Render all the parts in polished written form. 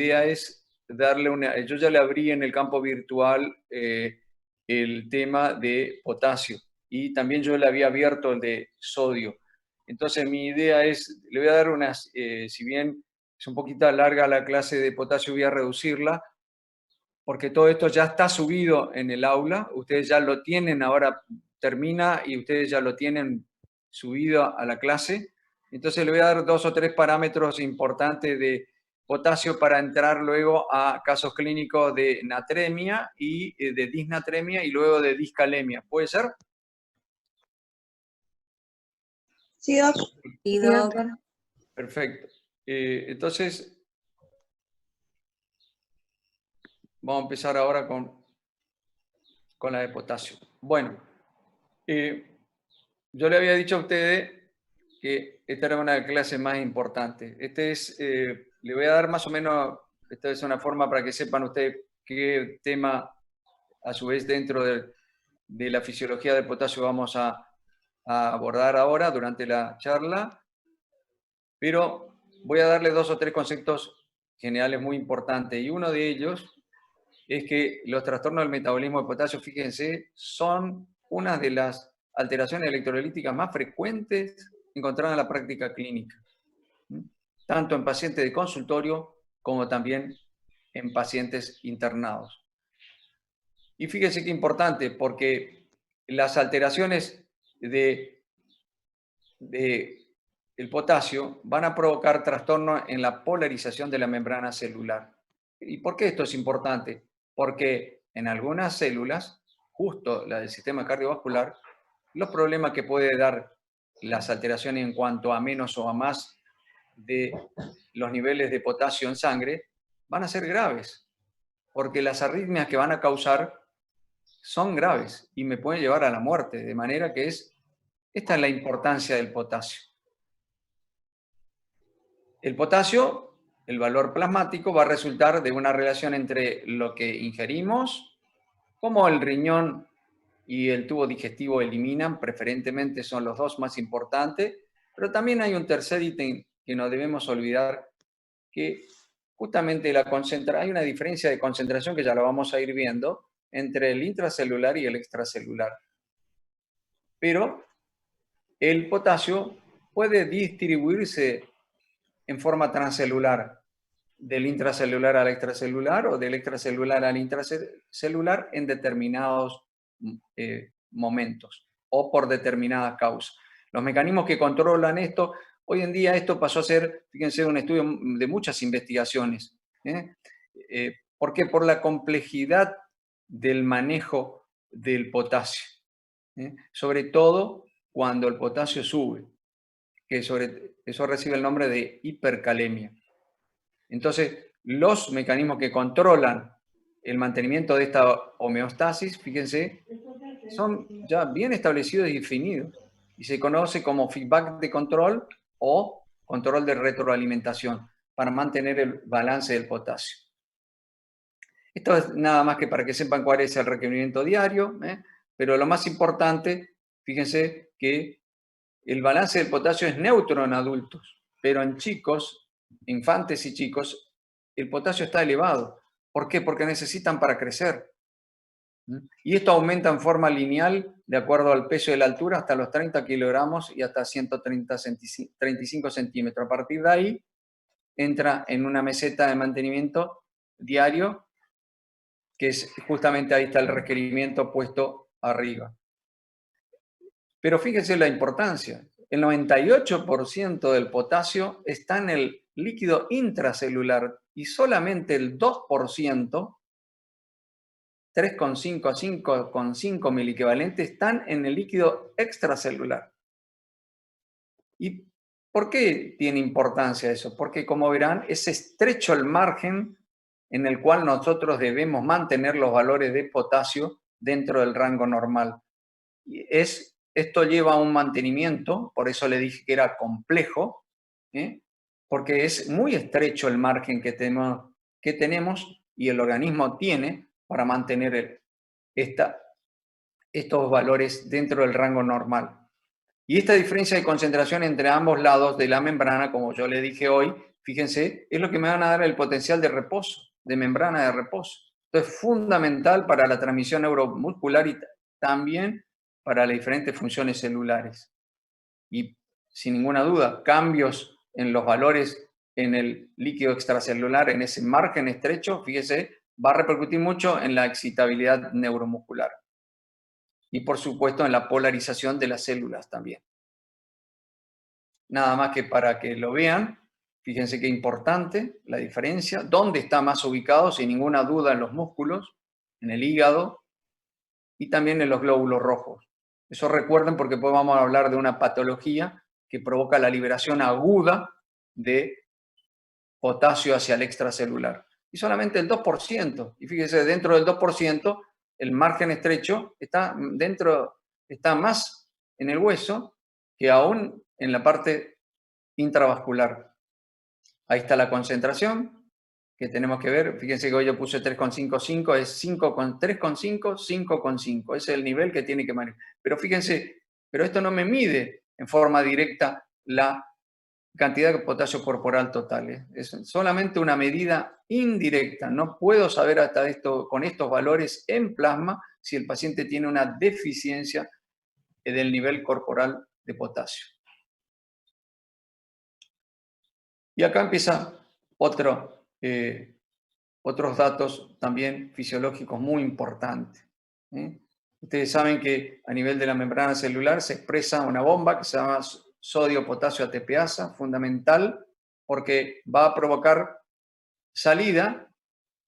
idea es darle una... Yo ya le abrí en el campo virtual el tema de potasio y también yo le había abierto el de sodio. Entonces mi idea es, le voy a dar unas, si bien es un poquito larga la clase de potasio, voy a reducirla, porque todo esto ya está subido en el aula, ustedes ya lo tienen, ahora termina y ustedes ya lo tienen subido a la clase. Entonces le voy a dar 2 o 3 parámetros importantes de potasio para entrar luego a casos clínicos de natremia y de disnatremia y luego de discalemia. ¿Puede ser? Sí, doc. Sí, doc. Perfecto. Entonces, vamos a empezar ahora con la de potasio. Bueno, yo le había dicho a ustedes que esta era una clase más importante. Le voy a dar más o menos, esta es una forma para que sepan ustedes qué tema, a su vez, dentro de la fisiología del potasio vamos a abordar ahora durante la charla, pero voy a darle 2 o 3 conceptos generales muy importantes, y uno de ellos es que los trastornos del metabolismo de potasio, fíjense, son una de las alteraciones electrolíticas más frecuentes encontradas en la práctica clínica, tanto en pacientes de consultorio como también en pacientes internados. Y fíjense qué importante, porque las alteraciones del potasio van a provocar trastorno en la polarización de la membrana celular. ¿Y por qué esto es importante? Porque en algunas células, justo la del sistema cardiovascular, los problemas que puede dar las alteraciones en cuanto a menos o a más de los niveles de potasio en sangre van a ser graves, porque las arritmias que van a causar son graves y me pueden llevar a la muerte, de manera que esta es la importancia del potasio. El potasio, el valor plasmático, va a resultar de una relación entre lo que ingerimos, como el riñón y el tubo digestivo eliminan, preferentemente son los dos más importantes, pero también hay un tercer ítem que no debemos olvidar, que justamente hay una diferencia de concentración que ya lo vamos a ir viendo entre el intracelular y el extracelular. Pero el potasio puede distribuirse en forma transcelular, del intracelular al extracelular o del extracelular al intracelular en determinados momentos o por determinadas causas. Los mecanismos que controlan esto, hoy en día esto pasó a ser, fíjense, un estudio de muchas investigaciones. ¿Por qué? Por la complejidad del manejo del potasio. Sobre todo cuando el potasio sube, que eso recibe el nombre de hipercalemia. Entonces, los mecanismos que controlan el mantenimiento de esta homeostasis, fíjense, son ya bien establecidos y definidos, y se conoce como feedback de control o control de retroalimentación para mantener el balance del potasio. Esto es nada más que para que sepan cuál es el requerimiento diario, pero lo más importante, fíjense que el balance del potasio es neutro en adultos, pero en chicos, infantes y chicos, el potasio está elevado. ¿Por qué? Porque necesitan para crecer. Y esto aumenta en forma lineal de acuerdo al peso y la altura hasta los 30 kilogramos y hasta 135 centímetros. A partir de ahí entra en una meseta de mantenimiento diario, que es justamente ahí está el requerimiento puesto arriba. Pero fíjense la importancia. El 98% del potasio está en el líquido intracelular y solamente el 2%, 3,5 a 5,5 miliequivalentes, están en el líquido extracelular. ¿Y por qué tiene importancia eso? Porque, como verán, es estrecho el margen en el cual nosotros debemos mantener los valores de potasio dentro del rango normal. Esto lleva a un mantenimiento, por eso le dije que era complejo, porque es muy estrecho el margen que tenemos y el organismo tiene para mantener estos valores dentro del rango normal. Y esta diferencia de concentración entre ambos lados de la membrana, como yo le dije hoy, fíjense, es lo que me van a dar el potencial de reposo, de membrana de reposo. Esto es fundamental para la transmisión neuromuscular y también para las diferentes funciones celulares. Y sin ninguna duda, cambios en los valores en el líquido extracelular, en ese margen estrecho, fíjese, va a repercutir mucho en la excitabilidad neuromuscular. Y por supuesto en la polarización de las células también. Nada más que para que lo vean, fíjense qué importante la diferencia. ¿Dónde está más ubicado? Sin ninguna duda en los músculos, en el hígado y también en los glóbulos rojos. Eso recuerden porque después vamos a hablar de una patología que provoca la liberación aguda de potasio hacia el extracelular. Y solamente el 2%. Y fíjense, dentro del 2%, el margen estrecho está más en el hueso que aún en la parte intravascular. Ahí está la concentración que tenemos que ver. Fíjense que hoy yo puse 3,55, es 3,5, 5,5. Ese es el nivel que tiene que manejar. Pero fíjense, pero esto no me mide en forma directa la cantidad de potasio corporal total. Es solamente una medida indirecta. No puedo saber hasta esto, con estos valores en plasma si el paciente tiene una deficiencia del nivel corporal de potasio. Y acá empieza otros datos también fisiológicos muy importantes. Ustedes saben que a nivel de la membrana celular se expresa una bomba que se llama sodio-potasio ATPasa, fundamental porque va a provocar salida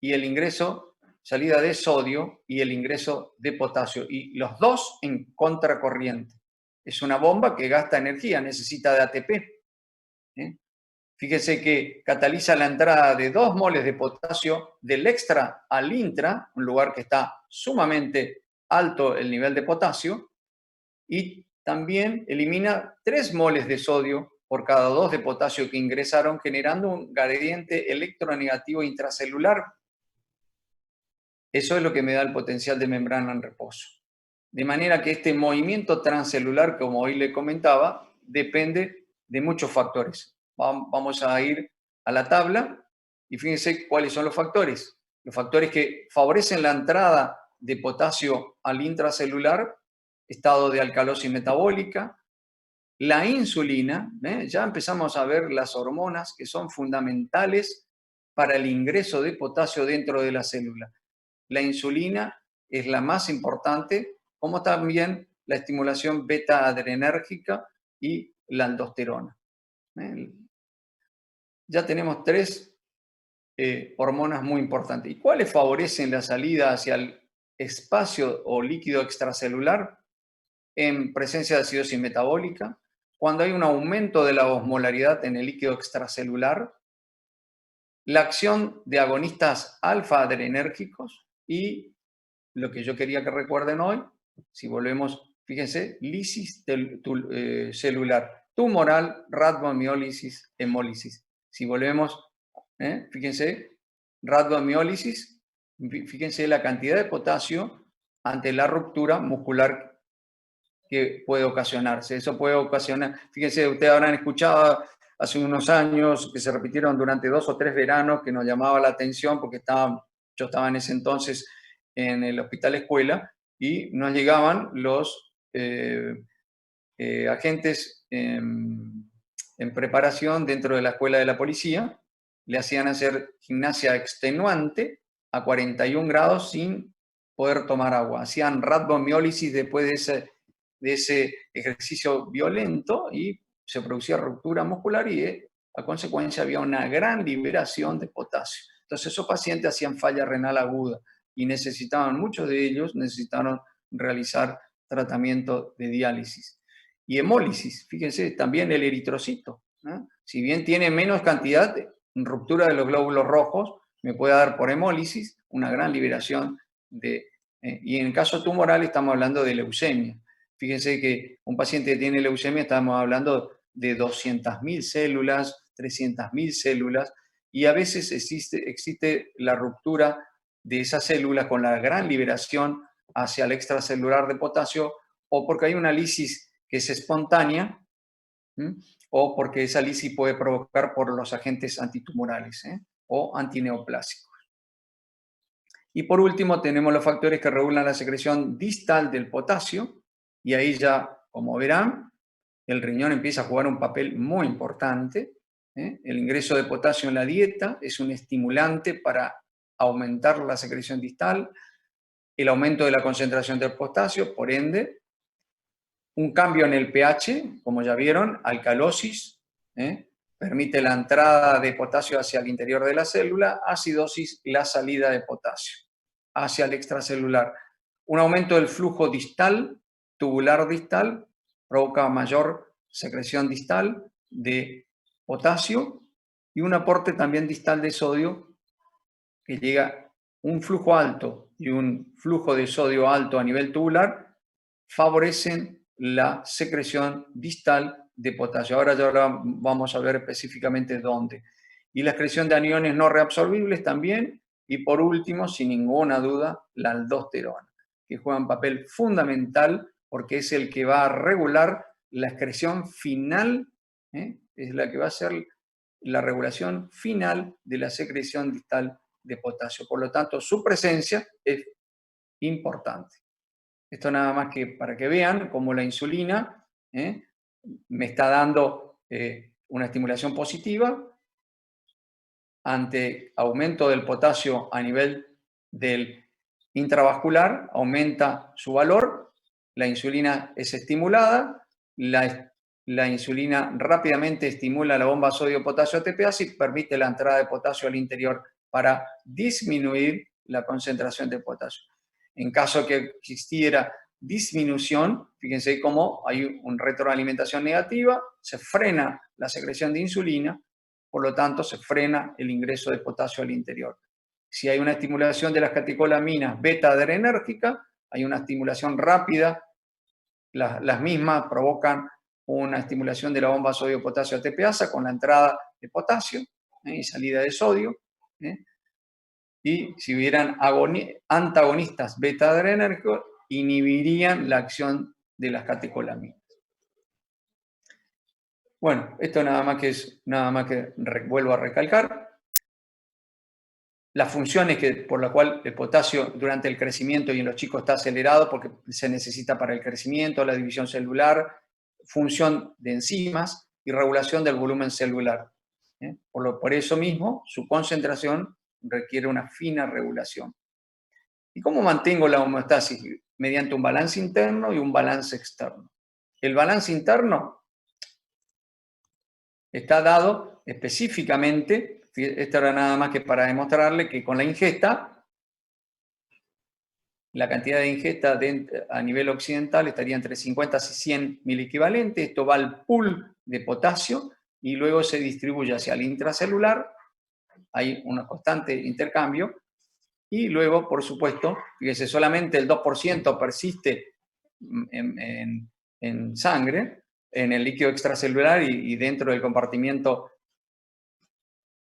de sodio y el ingreso de potasio, y los dos en contracorriente. Es una bomba que gasta energía, necesita de ATP. Fíjese que cataliza la entrada de 2 moles de potasio del extra al intra, un lugar que está sumamente alto el nivel de potasio, y también elimina 3 moles de sodio por cada 2 de potasio que ingresaron, generando un gradiente electronegativo intracelular. Eso es lo que me da el potencial de membrana en reposo. De manera que este movimiento transcelular, como hoy le comentaba, depende de muchos factores. Vamos a ir a la tabla y fíjense cuáles son los factores. Los factores que favorecen la entrada de potasio al intracelular: estado de alcalosis metabólica, la insulina, ya empezamos a ver las hormonas que son fundamentales para el ingreso de potasio dentro de la célula. La insulina es la más importante, como también la estimulación beta-adrenérgica y la aldosterona. Ya tenemos 3 hormonas muy importantes. ¿Y cuáles favorecen la salida hacia el espacio o líquido extracelular? En presencia de acidosis metabólica, cuando hay un aumento de la osmolaridad en el líquido extracelular, la acción de agonistas alfa-adrenérgicos y lo que yo quería que recuerden hoy, si volvemos, fíjense, lisis celular, tumoral, rhabdomiólisis, hemólisis. Si volvemos, fíjense, rhabdomiólisis, fíjense la cantidad de potasio ante la ruptura muscular que puede ocasionarse. Eso puede ocasionar, fíjense, ustedes habrán escuchado hace unos años que se repitieron durante 2 o 3 veranos, que nos llamaba la atención porque yo estaba en ese entonces en el hospital escuela y nos llegaban los agentes en preparación dentro de la escuela de la policía, le hacían hacer gimnasia extenuante a 41 grados sin poder tomar agua. Hacían rhabdomiólisis después de ese ejercicio violento y se producía ruptura muscular y a consecuencia había una gran liberación de potasio. Entonces esos pacientes hacían falla renal aguda y muchos de ellos necesitaron realizar tratamiento de diálisis. Y hemólisis, fíjense, también el eritrocito, ¿no? Si bien tiene menos cantidad, ruptura de los glóbulos rojos, me puede dar por hemólisis una gran liberación y en el caso tumoral estamos hablando de leucemia. Fíjense que un paciente que tiene leucemia, estamos hablando de 200.000 células, 300.000 células, y a veces existe la ruptura de esas células con la gran liberación hacia el extracelular de potasio, o porque hay una lisis que es espontánea, o porque esa lisis puede provocar por los agentes antitumorales o antineoplásicos. Y por último tenemos los factores que regulan la secreción distal del potasio, y ahí ya, como verán, el riñón empieza a jugar un papel muy importante. El ingreso de potasio en la dieta es un estimulante para aumentar la secreción distal, el aumento de la concentración del potasio, por ende, un cambio en el pH, como ya vieron, alcalosis, permite la entrada de potasio hacia el interior de la célula, acidosis, la salida de potasio hacia el extracelular. Un aumento del flujo distal, tubular distal, provoca mayor secreción distal de potasio y un aporte también distal de sodio que llega un flujo alto y un flujo de sodio alto a nivel tubular favorecen la secreción distal de potasio. Ahora ya vamos a ver específicamente dónde. Y la excreción de aniones no reabsorbibles también. Y por último, sin ninguna duda, la aldosterona, que juega un papel fundamental porque es el que va a regular la excreción final, es la que va a ser la regulación final de la secreción distal de potasio. Por lo tanto, su presencia es importante. Esto nada más que para que vean cómo la insulina me está dando una estimulación positiva ante aumento del potasio a nivel del intravascular, aumenta su valor, la insulina es estimulada, la insulina rápidamente estimula la bomba sodio-potasio ATPase y permite la entrada de potasio al interior para disminuir la concentración de potasio. En caso que existiera disminución, fíjense cómo hay una retroalimentación negativa, se frena la secreción de insulina, por lo tanto se frena el ingreso de potasio al interior. Si hay una estimulación de las catecolaminas beta-adrenérgicas, hay una estimulación rápida, las mismas provocan una estimulación de la bomba sodio-potasio ATPasa con la entrada de potasio y salida de sodio. Y si hubieran antagonistas beta-adrenérgicos, inhibirían la acción de las catecolaminas. Bueno, esto nada más que vuelvo a recalcar. Las funciones por la cual el potasio durante el crecimiento y en los chicos está acelerado porque se necesita para el crecimiento, la división celular, función de enzimas y regulación del volumen celular. Por eso mismo, su concentración requiere una fina regulación. ¿Y cómo mantengo la homeostasis? Mediante un balance interno y un balance externo. El balance interno está dado específicamente, esto era nada más que para demostrarle que con la ingesta, la cantidad de ingesta a nivel occidental estaría entre 50 y 100 miliequivalentes. Esto va al pool de potasio y luego se distribuye hacia el intracelular. Hay un constante intercambio. Y luego, por supuesto, fíjese, solamente el 2% persiste en sangre, en el líquido extracelular y dentro del compartimiento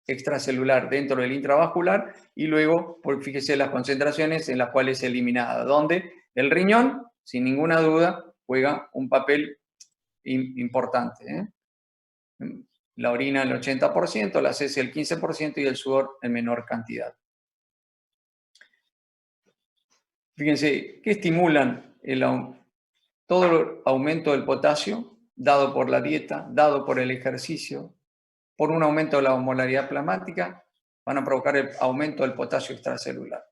extracelular, dentro del intravascular, y luego, fíjese las concentraciones en las cuales es eliminada, donde el riñón, sin ninguna duda, juega un papel importante. La orina el 80%, la heces el 15% y el sudor en menor cantidad. Fíjense, ¿qué estimulan todo el aumento del potasio dado por la dieta, dado por el ejercicio, por un aumento de la osmolaridad plasmática? Van a provocar el aumento del potasio extracelular.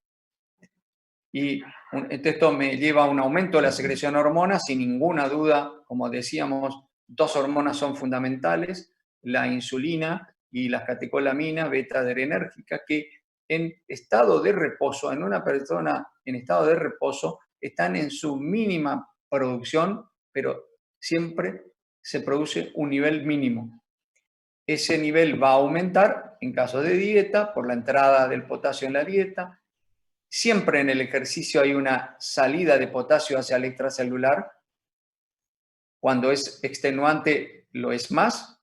Y esto me lleva a un aumento de la secreción de hormonas, sin ninguna duda, como decíamos, dos hormonas son fundamentales, la insulina y las catecolaminas beta-adrenérgicas, que en estado de reposo, en una persona en estado de reposo, están en su mínima producción, pero siempre se produce un nivel mínimo. Ese nivel va a aumentar en caso de dieta, por la entrada del potasio en la dieta. Siempre en el ejercicio hay una salida de potasio hacia el extracelular. Cuando es extenuante lo es más.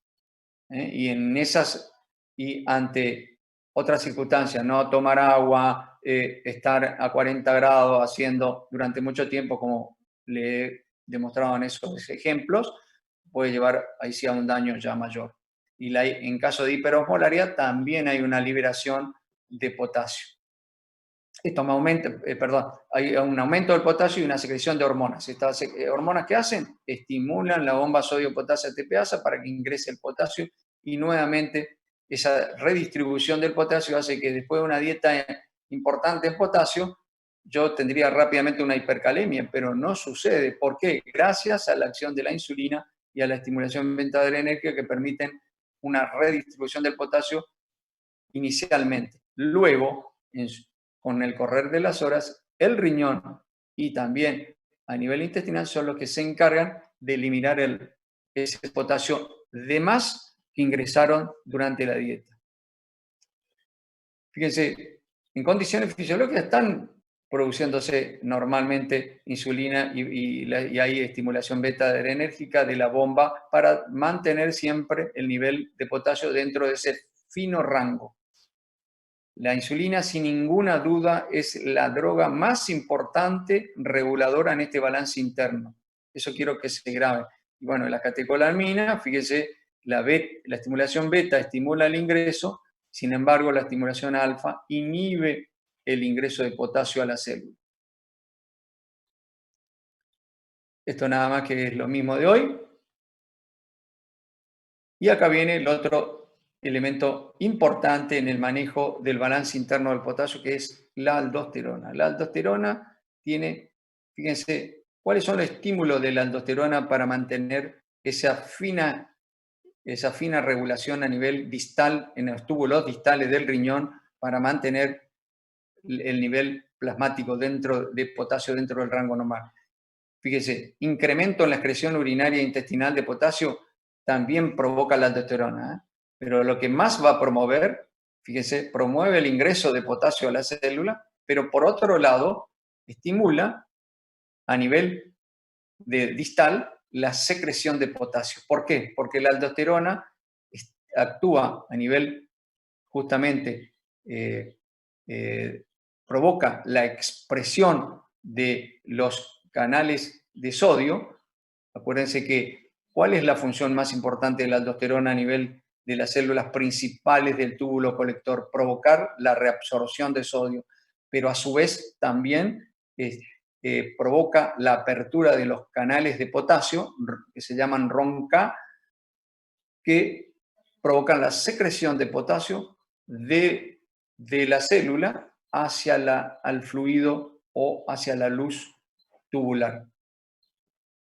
Y ante otras circunstancias, no tomar agua, estar a 40 grados haciendo durante mucho tiempo, como le he demostrado en esos ejemplos, puede llevar ahí sí a un daño ya mayor. Y en caso de hiperosmolaridad también hay una liberación de potasio. Esto me aumenta, perdón, hay un aumento del potasio y una secreción de hormonas. Estas hormonas que hacen estimulan la bomba sodio-potasio ATPasa para que ingrese el potasio y nuevamente esa redistribución del potasio hace que después de una dieta importante en potasio yo tendría rápidamente una hipercalemia, pero no sucede. ¿Por qué? Gracias a la acción de la insulina y a la estimulación beta-adrenérgica que permiten una redistribución del potasio inicialmente. Luego, con el correr de las horas, el riñón y también a nivel intestinal son los que se encargan de eliminar ese potasio de más que ingresaron durante la dieta. Fíjense, en condiciones fisiológicas están produciéndose normalmente insulina y hay estimulación beta-adrenérgica de la bomba para mantener siempre el nivel de potasio dentro de ese fino rango. La insulina, sin ninguna duda, es la droga más importante reguladora en este balance interno. Eso quiero que se grabe. Y bueno, la catecolamina, fíjese, la estimulación beta estimula el ingreso, sin embargo, la estimulación alfa inhibe el ingreso de potasio a la célula. Esto nada más que es lo mismo de hoy. Y acá viene el otro elemento importante en el manejo del balance interno del potasio, que es la aldosterona. La aldosterona tiene, fíjense, ¿cuáles son los estímulos de la aldosterona para mantener esa fina regulación a nivel distal, en los túbulos distales del riñón, para mantener el nivel plasmático de potasio dentro del rango normal? Fíjese, incremento en la excreción urinaria e intestinal de potasio también provoca la aldosterona, ¿eh? Pero lo que más va a promover, fíjese, promueve el ingreso de potasio a la célula, pero por otro lado, estimula a nivel distal la secreción de potasio. ¿Por qué? Porque la aldosterona actúa a nivel justamente, provoca la expresión de los canales de sodio. Acuérdense que, ¿cuál es la función más importante de la aldosterona a nivel de las células principales del túbulo colector? Provocar la reabsorción de sodio, pero a su vez también provoca la apertura de los canales de potasio, que se llaman RONK, que provocan la secreción de potasio de la célula hacia al fluido o hacia la luz tubular.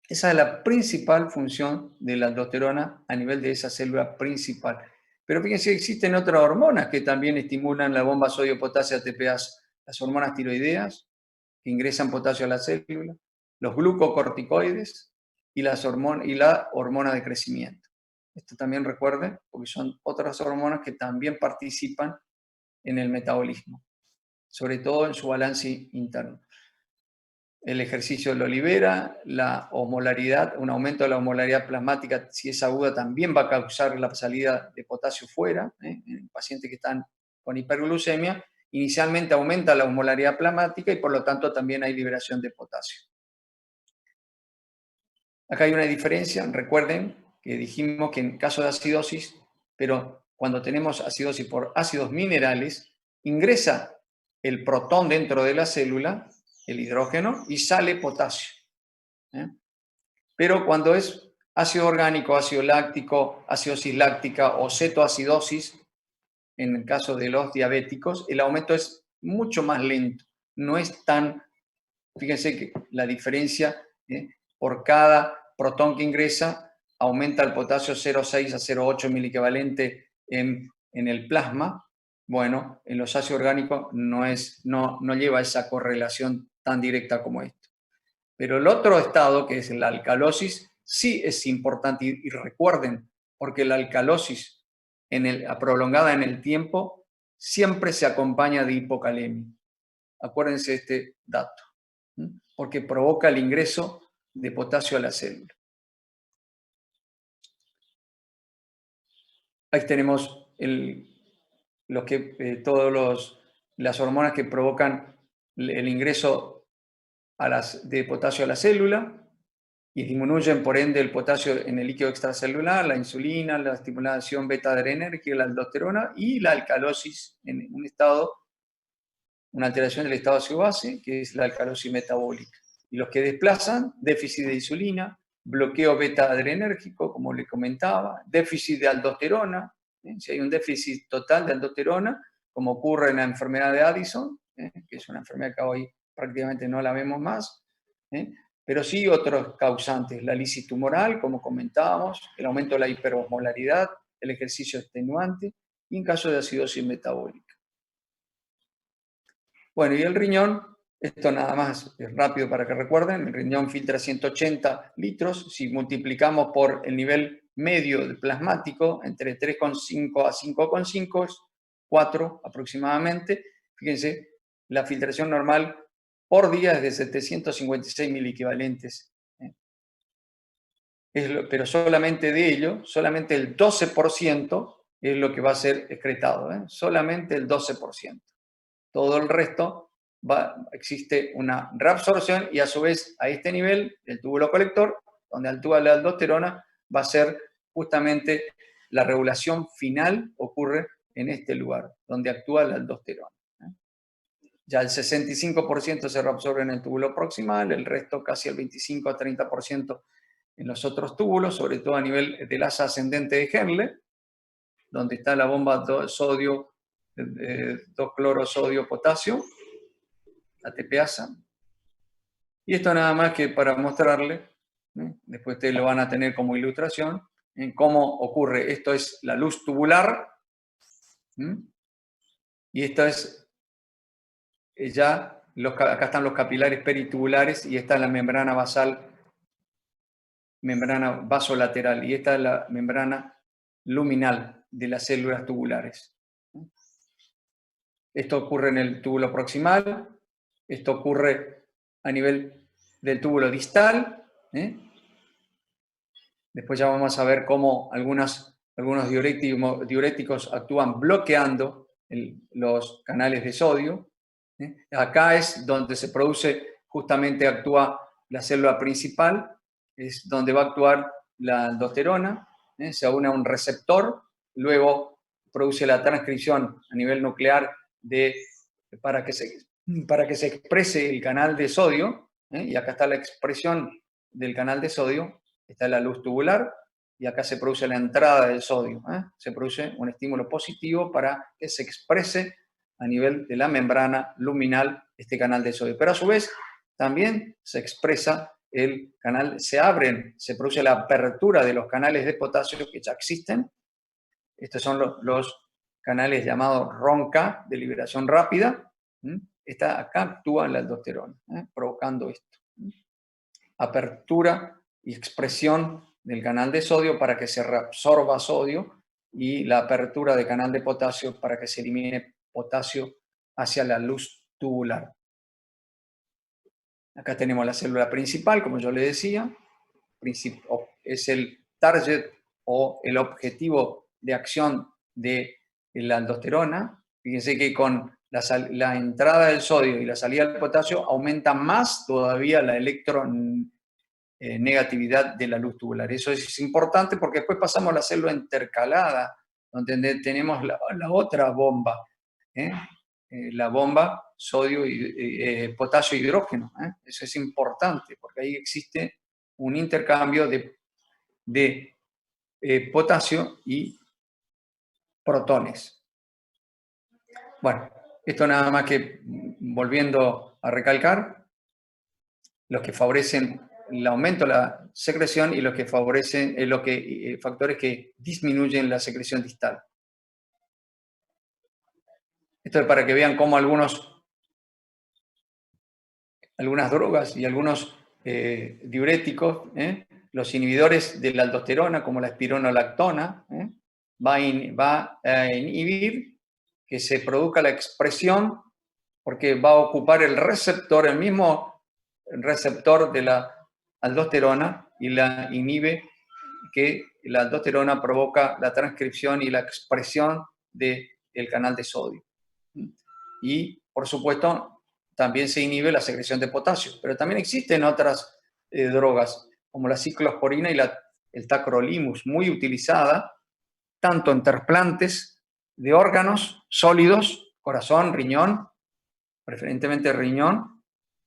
Esa es la principal función de la aldosterona a nivel de esa célula principal. Pero fíjense, existen otras hormonas que también estimulan la bomba sodio-potasio ATPasa. Las hormonas tiroideas, que ingresan potasio a la célula, los glucocorticoides y la hormona de crecimiento. Esto también recuerden, porque son otras hormonas que también participan en el metabolismo, sobre todo en su balance interno. El ejercicio lo libera, la osmolaridad, un aumento de la osmolaridad plasmática, si es aguda, también va a causar la salida de potasio fuera, en pacientes que están con hiperglucemia. Inicialmente aumenta la osmolaridad plasmática y por lo tanto también hay liberación de potasio. Acá hay una diferencia, recuerden que dijimos que en caso de acidosis, pero cuando tenemos acidosis por ácidos minerales, ingresa el protón dentro de la célula, el hidrógeno, y sale potasio. Pero cuando es ácido orgánico, ácido láctico, acidosis láctica o cetoacidosis, en el caso de los diabéticos, el aumento es mucho más lento. No es tan, fíjense que la diferencia, por cada protón que ingresa, aumenta el potasio 0,6 a 0,8 miliequivalente en el plasma. Bueno, en los ácidos orgánicos no lleva esa correlación tan directa como esto. Pero el otro estado, que es la alcalosis, sí es importante. Y recuerden, porque la alcalosis prolongada en el tiempo siempre se acompaña de hipocalemia. Acuérdense de este dato, porque provoca el ingreso de potasio a la célula. Ahí tenemos las hormonas que provocan el ingreso de potasio a la célula. y disminuyen por ende el potasio en el líquido extracelular, la insulina, la estimulación beta-adrenérgica, la aldosterona y la alcalosis en un estado, una alteración del estado ácido-base, que es la alcalosis metabólica. Y los que desplazan, déficit de insulina, bloqueo beta-adrenérgico, como le comentaba, déficit de aldosterona, si hay un déficit total de aldosterona, como ocurre en la enfermedad de Addison, que es una enfermedad que hoy prácticamente no la vemos más, pero sí otros causantes, la lisis tumoral, como comentábamos, el aumento de la hiperosmolaridad, el ejercicio extenuante, y en caso de acidosis metabólica. Bueno, y el riñón, esto nada más es rápido para que recuerden, el riñón filtra 180 litros, si multiplicamos por el nivel medio del plasmático, entre 3,5 a 5,5, es 4 aproximadamente. Fíjense, la filtración normal por día es de 756 miliequivalentes. Pero solamente de ello, solamente el 12% es lo que va a ser excretado, solamente el 12%. Todo el resto existe una reabsorción y a su vez a este nivel, el túbulo colector, donde actúa la aldosterona, va a ser justamente la regulación final ocurre en este lugar, donde actúa la aldosterona. Ya el 65% se reabsorbe en el túbulo proximal, el resto casi el 25 a 30% en los otros túbulos, sobre todo a nivel del asa ascendente de Henle, donde está la bomba sodio, 2-cloro-sodio-potasio, ATPasa. Y esto nada más que para mostrarle, después ustedes lo van a tener como ilustración, en cómo ocurre. Esto es la luz tubular, y esto es ya, acá están los capilares peritubulares, y esta es la membrana basal, membrana vasolateral, y esta es la membrana luminal de las células tubulares. Esto ocurre en el túbulo proximal, esto ocurre a nivel del túbulo distal. Después ya vamos a ver cómo algunos diuréticos actúan bloqueando los canales de sodio. Acá es donde se produce, justamente actúa la célula principal, es donde va a actuar la aldosterona, se une a un receptor, luego produce la transcripción a nivel nuclear para que se exprese el canal de sodio, y acá está la expresión del canal de sodio, está la luz tubular, y acá se produce la entrada del sodio, se produce un estímulo positivo para que se exprese a nivel de la membrana luminal este canal de sodio. Pero a su vez también se expresa el canal, se produce la apertura de los canales de potasio que ya existen. Estos son los canales llamados RONCA, de liberación rápida. Acá actúa la aldosterona, provocando esto. Apertura y expresión del canal de sodio para que se reabsorba sodio, y la apertura del canal de potasio para que se elimine potasio hacia la luz tubular. Acá tenemos la célula principal, como yo le decía, es el target o el objetivo de acción de la aldosterona. Fíjense que con la entrada del sodio y la salida del potasio aumenta más todavía la negatividad de la luz tubular. Eso es importante porque después pasamos a la célula intercalada, donde tenemos la otra bomba, la bomba sodio y potasio hidrógeno. Eso es importante porque ahí existe un intercambio de potasio y protones. Bueno, esto nada más que volviendo a recalcar, los que favorecen el aumento de la secreción y los que favorecen factores que disminuyen la secreción distal. Esto es para que vean cómo algunas drogas y algunos diuréticos, los inhibidores de la aldosterona, como la espironolactona, va a inhibir que se produzca la expresión, porque va a ocupar el mismo receptor de la aldosterona, y la inhibe que la aldosterona provoca la transcripción y la expresión del canal de sodio. Y, por supuesto, también se inhibe la secreción de potasio. Pero también existen otras drogas, como la ciclosporina y el tacrolimus, muy utilizada tanto en trasplantes de órganos sólidos, corazón, riñón, preferentemente riñón,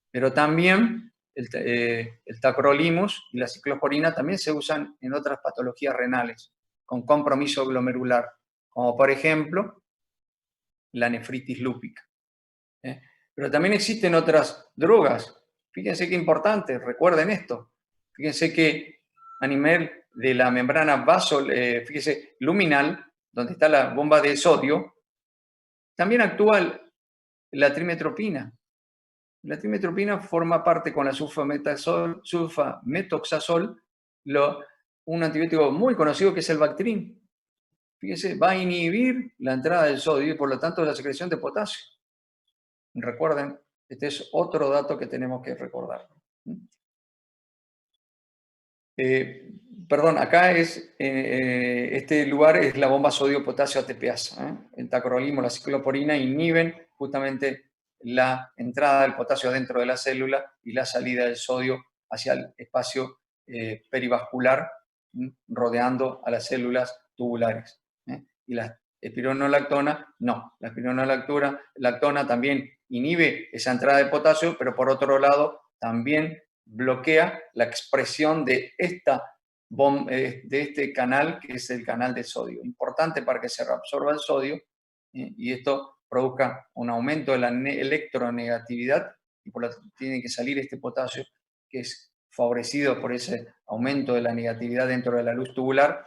pero también el tacrolimus y la ciclosporina también se usan en otras patologías renales con compromiso glomerular, como por ejemplo la nefritis lúpica. Pero también existen otras drogas. Fíjense qué importante, recuerden esto. Fíjense que a nivel de la membrana fíjense, luminal, donde está la bomba de sodio, también actúa la trimetropina. La trimetropina forma parte con la sulfametoxazol, un antibiótico muy conocido que es el Bactrim. Fíjense, va a inhibir la entrada del sodio y por lo tanto la secreción de potasio. Recuerden, este es otro dato que tenemos que recordar. Perdón, acá este lugar es la bomba sodio-potasio ATPasa. El tacrolimus, la ciclosporina inhiben justamente la entrada del potasio dentro de la célula y la salida del sodio hacia el espacio perivascular, rodeando a las células tubulares. Y la espironolactona, no. La espironolactona también inhibe esa entrada de potasio, pero por otro lado también bloquea la expresión de este canal, que es el canal de sodio. Importante para que se reabsorba el sodio y esto produzca un aumento de la electronegatividad y por lo tanto tiene que salir este potasio que es favorecido por ese aumento de la negatividad dentro de la luz tubular.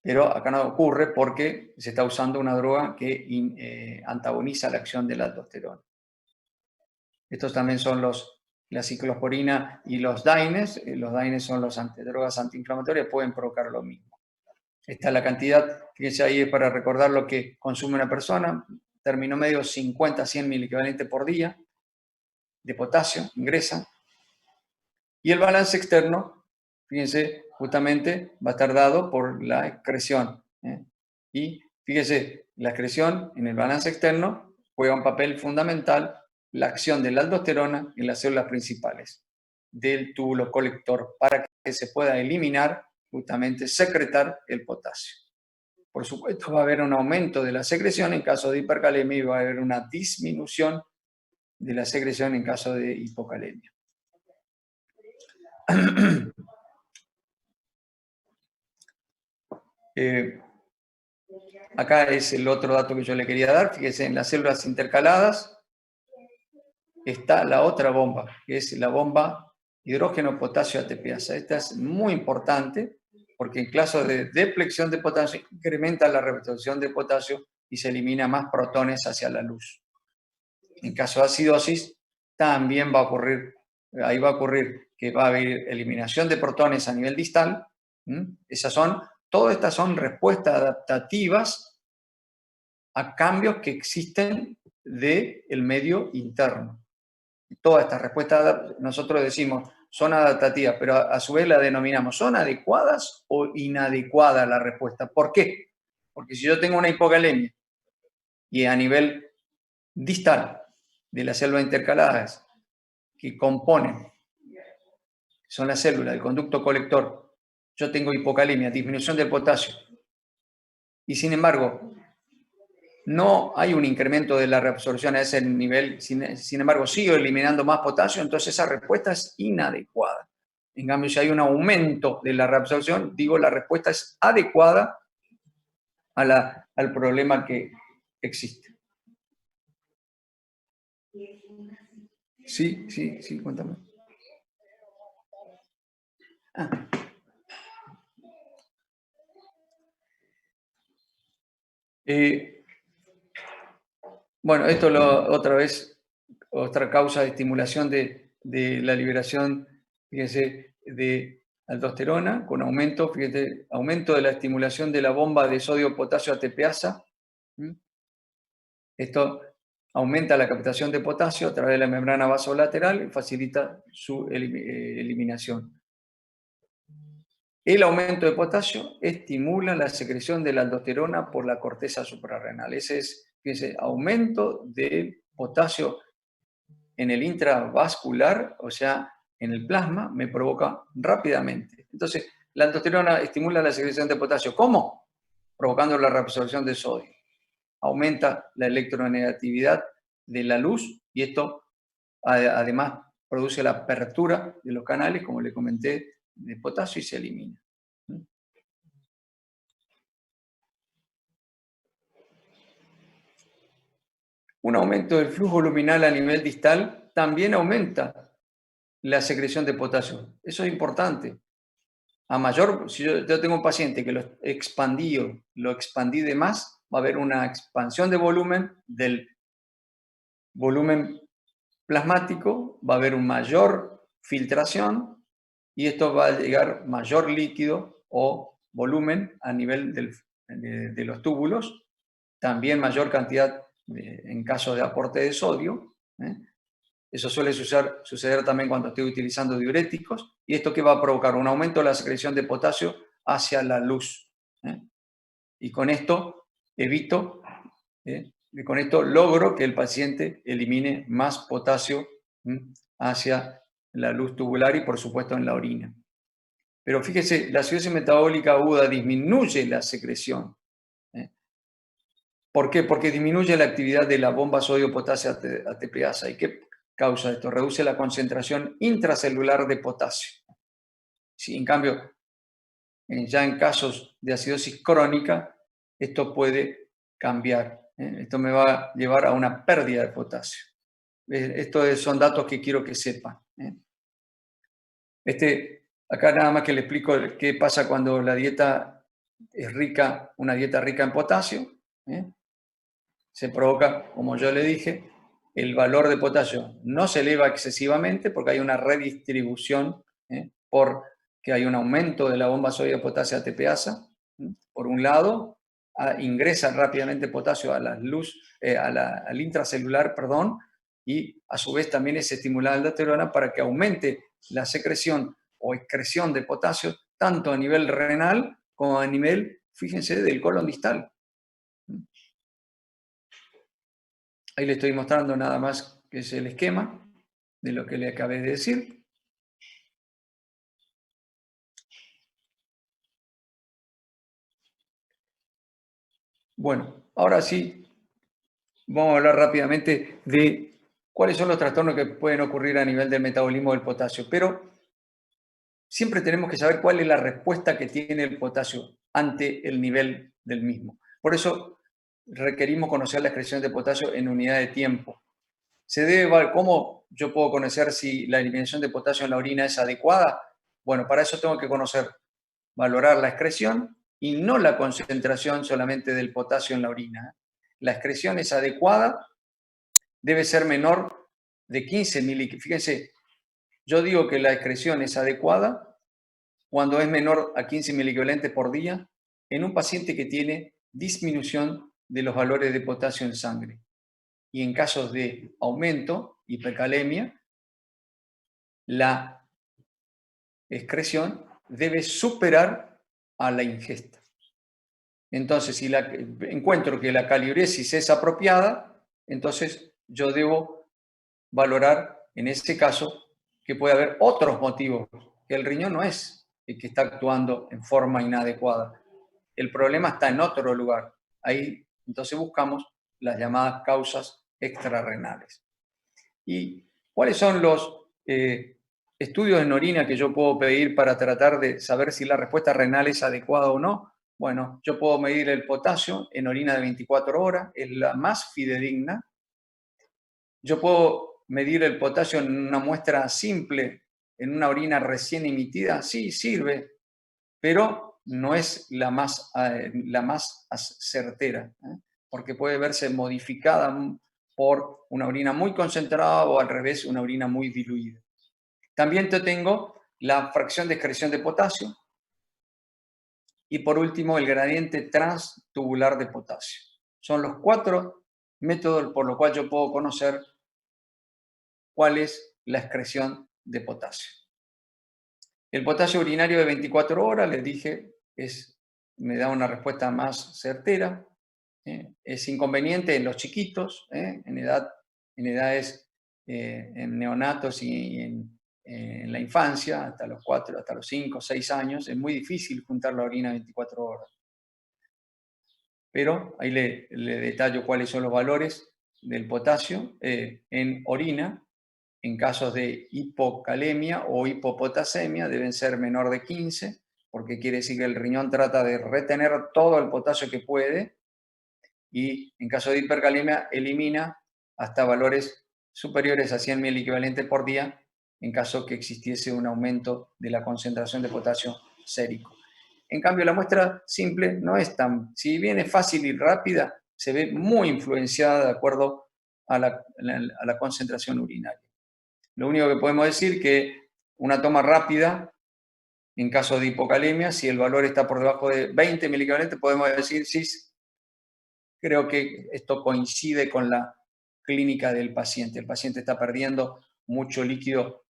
Pero acá no ocurre porque se está usando una droga que antagoniza la acción de la aldosterona. Estos también son la ciclosporina y los DAINES. Los DAINES son las drogas antiinflamatorias, pueden provocar lo mismo. Esta es la cantidad, fíjense ahí, es para recordar lo que consume una persona. Término medio 50 a 100 miliequivalentes por día de potasio, ingresa. Y el balance externo, fíjense, justamente va a estar dado por la excreción. Y fíjense, la excreción en el balance externo juega un papel fundamental la acción de la aldosterona en las células principales del túbulo colector para que se pueda eliminar, justamente secretar el potasio. Por supuesto va a haber un aumento de la secreción en caso de hipercalemia y va a haber una disminución de la secreción en caso de hipocalemia. Acá es el otro dato que yo le quería dar. Fíjense, en las células intercaladas está la otra bomba, que es la bomba hidrógeno-potasio ATPasa. Esta es muy importante porque en caso de depleción de potasio incrementa la reabsorción de potasio y se elimina más protones hacia la luz. En caso de acidosis también va a ocurrir, ahí va a ocurrir que va a haber eliminación de protones a nivel distal. Todas estas son respuestas adaptativas a cambios que existen del medio interno. Todas estas respuestas, nosotros decimos, son adaptativas, pero a su vez las denominamos, ¿son adecuadas o inadecuadas la respuesta? ¿Por qué? Porque si yo tengo una hipocalemia y a nivel distal de las células intercaladas que componen, son las células del conducto colector, yo tengo hipocalemia, disminución del potasio, y sin embargo no hay un incremento de la reabsorción a ese nivel, sin embargo sigo eliminando más potasio, entonces esa respuesta es inadecuada. En cambio, si hay un aumento de la reabsorción, digo la respuesta es adecuada al problema que existe. Sí, cuéntame. Bueno, esto otra vez, otra causa de estimulación de la liberación, fíjense, de aldosterona, con aumento, fíjate, aumento de la estimulación de la bomba de sodio-potasio ATPasa. Esto aumenta la captación de potasio a través de la membrana vasolateral y facilita su eliminación. El aumento de potasio estimula la secreción de la aldosterona por la corteza suprarrenal. Ese es, fíjense, aumento del potasio en el intravascular, o sea, en el plasma me provoca rápidamente. Entonces, la aldosterona estimula la secreción de potasio. ¿Cómo? Provocando la reabsorción de sodio. Aumenta la electronegatividad de la luz y esto además produce la apertura de los canales, como le comenté, de potasio y se elimina. Un aumento del flujo luminal a nivel distal también aumenta la secreción de potasio. Eso es importante. A mayor, si yo tengo un paciente que lo expandí de más, va a haber una expansión de volumen del volumen plasmático, va a haber una mayor filtración y esto va a llegar mayor líquido o volumen a nivel de los túbulos, también mayor cantidad en caso de aporte de sodio. Eso suele suceder también cuando estoy utilizando diuréticos. ¿Y esto qué va a provocar? Un aumento de la secreción de potasio hacia la luz. Y con esto evito, y con esto logro que el paciente elimine más potasio hacia la luz tubular y por supuesto en la orina. Pero fíjese, la acidosis metabólica aguda disminuye la secreción. ¿Por qué? Porque disminuye la actividad de la bomba sodio-potasio ATPasa. ¿Y qué causa esto? Reduce la concentración intracelular de potasio. Si, en cambio, ya en casos de acidosis crónica, esto puede cambiar. Esto me va a llevar a una pérdida de potasio. Estos son datos que quiero que sepan. Acá nada más que le explico qué pasa cuando la dieta es rica, una dieta rica en potasio. Se provoca, como yo le dije, el valor de potasio no se eleva excesivamente porque hay una redistribución, porque hay un aumento de la bomba sodio-potasio ATPasa. Por un lado, ingresa rápidamente potasio a la luz, al intracelular, perdón, y a su vez también es estimulada la aldosterona para que aumente la secreción o excreción de potasio tanto a nivel renal como a nivel, fíjense, del colon distal. Ahí le estoy mostrando nada más que es el esquema de lo que le acabé de decir. Bueno, ahora sí, vamos a hablar rápidamente de cuáles son los trastornos que pueden ocurrir a nivel del metabolismo del potasio. Pero siempre tenemos que saber cuál es la respuesta que tiene el potasio ante el nivel del mismo. Por eso requerimos conocer la excreción de potasio en unidad de tiempo. ¿Cómo yo puedo conocer si la eliminación de potasio en la orina es adecuada? Bueno, para eso tengo que valorar la excreción y no la concentración solamente del potasio en la orina. La excreción es adecuada, debe ser menor de 15 miligramos. Fíjense, yo digo que la excreción es adecuada cuando es menor a 15 miliequivalentes por día en un paciente que tiene disminución de los valores de potasio en sangre. Y en casos de aumento, hipercalemia, la excreción debe superar a la ingesta. Entonces, si encuentro que la caliuresis es apropiada, entonces yo debo valorar en ese caso que puede haber otros motivos, que el riñón no es el que está actuando en forma inadecuada. El problema está en otro lugar. Ahí entonces buscamos las llamadas causas extrarrenales. ¿Y cuáles son los estudios en orina que yo puedo pedir para tratar de saber si la respuesta renal es adecuada o no? Bueno, yo puedo medir el potasio en orina de 24 horas, es la más fidedigna. Yo puedo medir el potasio en una muestra simple, en una orina recién emitida, sí, sirve, pero no es la más certera, porque puede verse modificada por una orina muy concentrada o al revés, una orina muy diluida. También tengo la fracción de excreción de potasio y por último el gradiente transtubular de potasio. Son los 4 métodos por los cuales yo puedo conocer cuál es la excreción de potasio. El potasio urinario de 24 horas, les dije, me da una respuesta más certera. Es inconveniente en los chiquitos, en edades, en neonatos y en en la infancia, hasta los 4, hasta los 5, 6 años, es muy difícil juntar la orina 24 horas. Pero ahí le detallo cuáles son los valores del potasio en orina. En casos de hipocalemia o hipopotasemia deben ser menor de 15, porque quiere decir que el riñón trata de retener todo el potasio que puede, y en caso de hipercalemia elimina hasta valores superiores a 100 mil equivalentes por día en caso que existiese un aumento de la concentración de potasio sérico. En cambio, la muestra simple no es tan, si bien es fácil y rápida, se ve muy influenciada de acuerdo a la concentración urinaria. Lo único que podemos decir que una toma rápida, en caso de hipocalemia, si el valor está por debajo de 20 miliequivalentes, podemos decir, sí, creo que esto coincide con la clínica del paciente. El paciente está perdiendo mucho líquido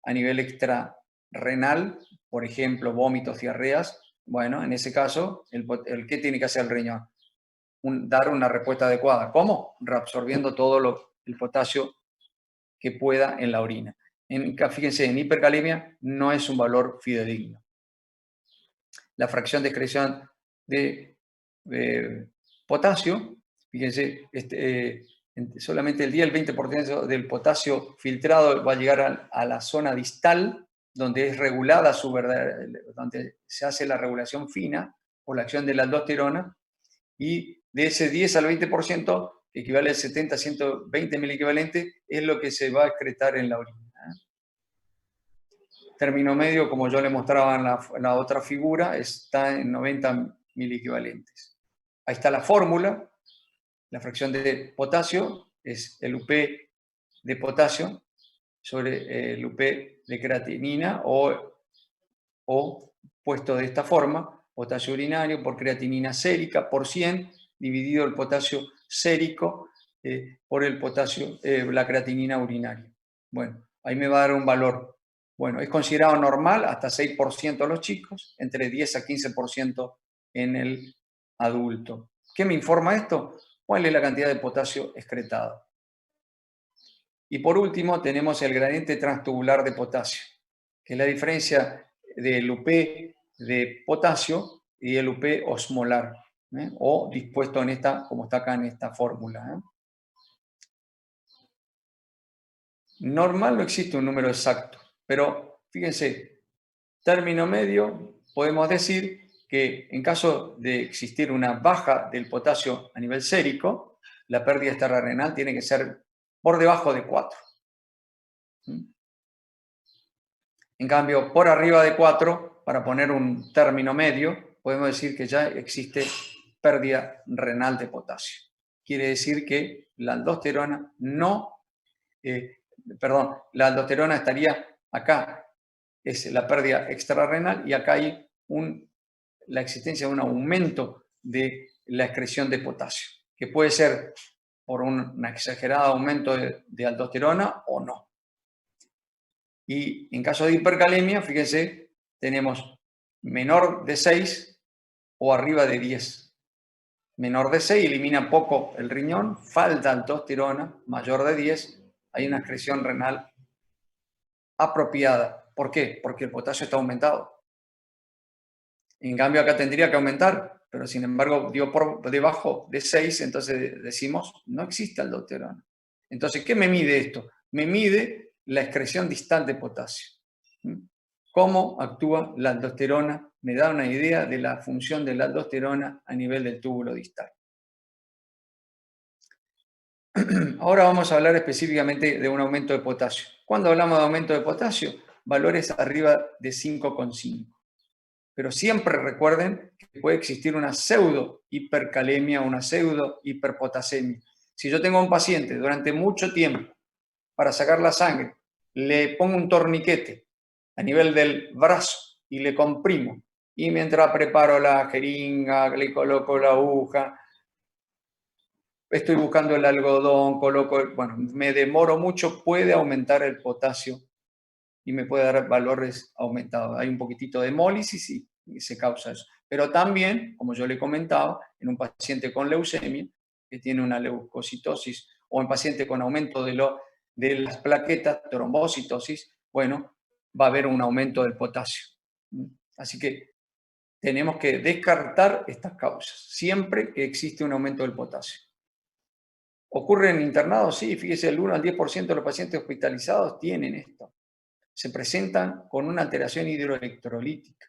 a nivel extrarrenal, por ejemplo, vómitos, diarreas. Bueno, en ese caso, ¿qué tiene que hacer el riñón? Dar una respuesta adecuada. ¿Cómo? Reabsorbiendo todo el potasio que pueda en la orina. Fíjense, en hipercalemia no es un valor fidedigno. La fracción de excreción de potasio, fíjense, solamente el 20% del potasio filtrado va a llegar a la zona distal, donde es regulada donde se hace la regulación fina por la acción de la aldosterona, y de ese 10 al 20%, que equivale a 70 a 120 miliequivalentes, es lo que se va a excretar en la orina. Término medio, como yo le mostraba en la otra figura, está en 90 miliequivalentes. Ahí está la fórmula. La fracción de potasio es el UP de potasio sobre el UP de creatinina, o puesto de esta forma: potasio urinario por creatinina sérica por 100 dividido el potasio sérico por el potasio, la creatinina urinaria. Bueno, ahí me va a dar un valor. Bueno, es considerado normal hasta 6% en los chicos, entre 10 a 15% en el adulto. ¿Qué me informa esto? ¿Cuál es la cantidad de potasio excretado? Y por último tenemos el gradiente transtubular de potasio, que es la diferencia del UP de potasio y el UP osmolar, o dispuesto en esta, como está acá en esta fórmula. Normal no existe un número exacto, pero fíjense, término medio, podemos decir que en caso de existir una baja del potasio a nivel sérico, la pérdida extrarrenal tiene que ser por debajo de 4. En cambio, por arriba de 4, para poner un término medio, podemos decir que ya existe pérdida renal de potasio. Quiere decir que la aldosterona la aldosterona estaría acá, es la pérdida extrarrenal, y acá hay la existencia de un aumento de la excreción de potasio, que puede ser por un exagerado aumento de aldosterona o no. Y en caso de hipercalemia, fíjense, tenemos menor de 6 o arriba de 10. Menor de 6 elimina poco el riñón, falta aldosterona. Mayor de 10 hay una excreción renal apropiada. ¿Por qué? Porque el potasio está aumentado. En cambio, acá tendría que aumentar, pero sin embargo dio por debajo de 6, entonces decimos, no existe aldosterona. Entonces, ¿qué me mide esto? Me mide la excreción distal de potasio. ¿Cómo actúa la aldosterona? Me da una idea de la función de la aldosterona a nivel del túbulo distal. Ahora vamos a hablar específicamente de un aumento de potasio. Cuando hablamos de aumento de potasio, valores arriba de 5,5. Pero siempre recuerden que puede existir una pseudo hipercalemia o una pseudo hiperpotasemia. Si yo tengo a un paciente durante mucho tiempo para sacar la sangre, le pongo un torniquete a nivel del brazo y le comprimo, y mientras preparo la jeringa, le coloco la aguja, estoy buscando el algodón, me demoro mucho, puede aumentar el potasio y me puede dar valores aumentados. Hay un poquitito de hemólisis y se causa eso. Pero también, como yo le comentaba, en un paciente con leucemia, que tiene una leucocitosis, o en paciente con aumento de las plaquetas, trombocitosis, bueno, va a haber un aumento del potasio. Así que tenemos que descartar estas causas, siempre que existe un aumento del potasio. ¿Ocurre en internados? Sí, fíjese, el 1 al 10% de los pacientes hospitalizados tienen esto. Se presentan con una alteración hidroelectrolítica.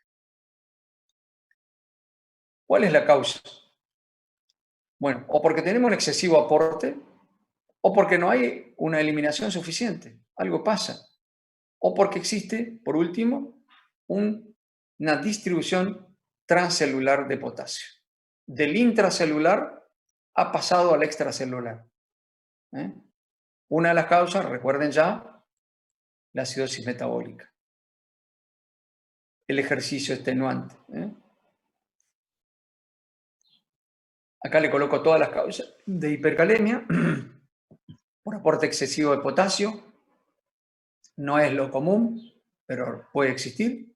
¿Cuál es la causa? Bueno, o porque tenemos un excesivo aporte, o porque no hay una eliminación suficiente. Algo pasa. O porque existe, por último, una distribución transcelular de potasio. Del intracelular ha pasado al extracelular. Una de las causas, recuerden ya, la acidosis metabólica. El ejercicio extenuante. Acá le coloco todas las causas de hipercalemia por aporte excesivo de potasio. No es lo común, pero puede existir.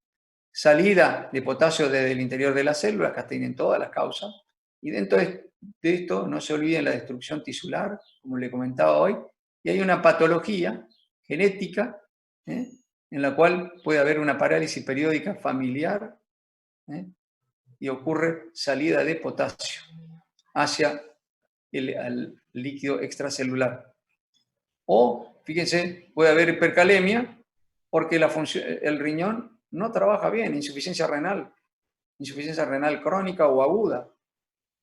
Salida de potasio desde el interior de las células, acá tienen todas las causas. Y dentro de esto, no se olviden la destrucción tisular, como le comentaba hoy, y hay una patología genética en la cual puede haber una parálisis periódica familiar y ocurre salida de potasio hacia el líquido extracelular. O, fíjense, puede haber hipercalemia porque el riñón no trabaja bien, insuficiencia renal crónica o aguda,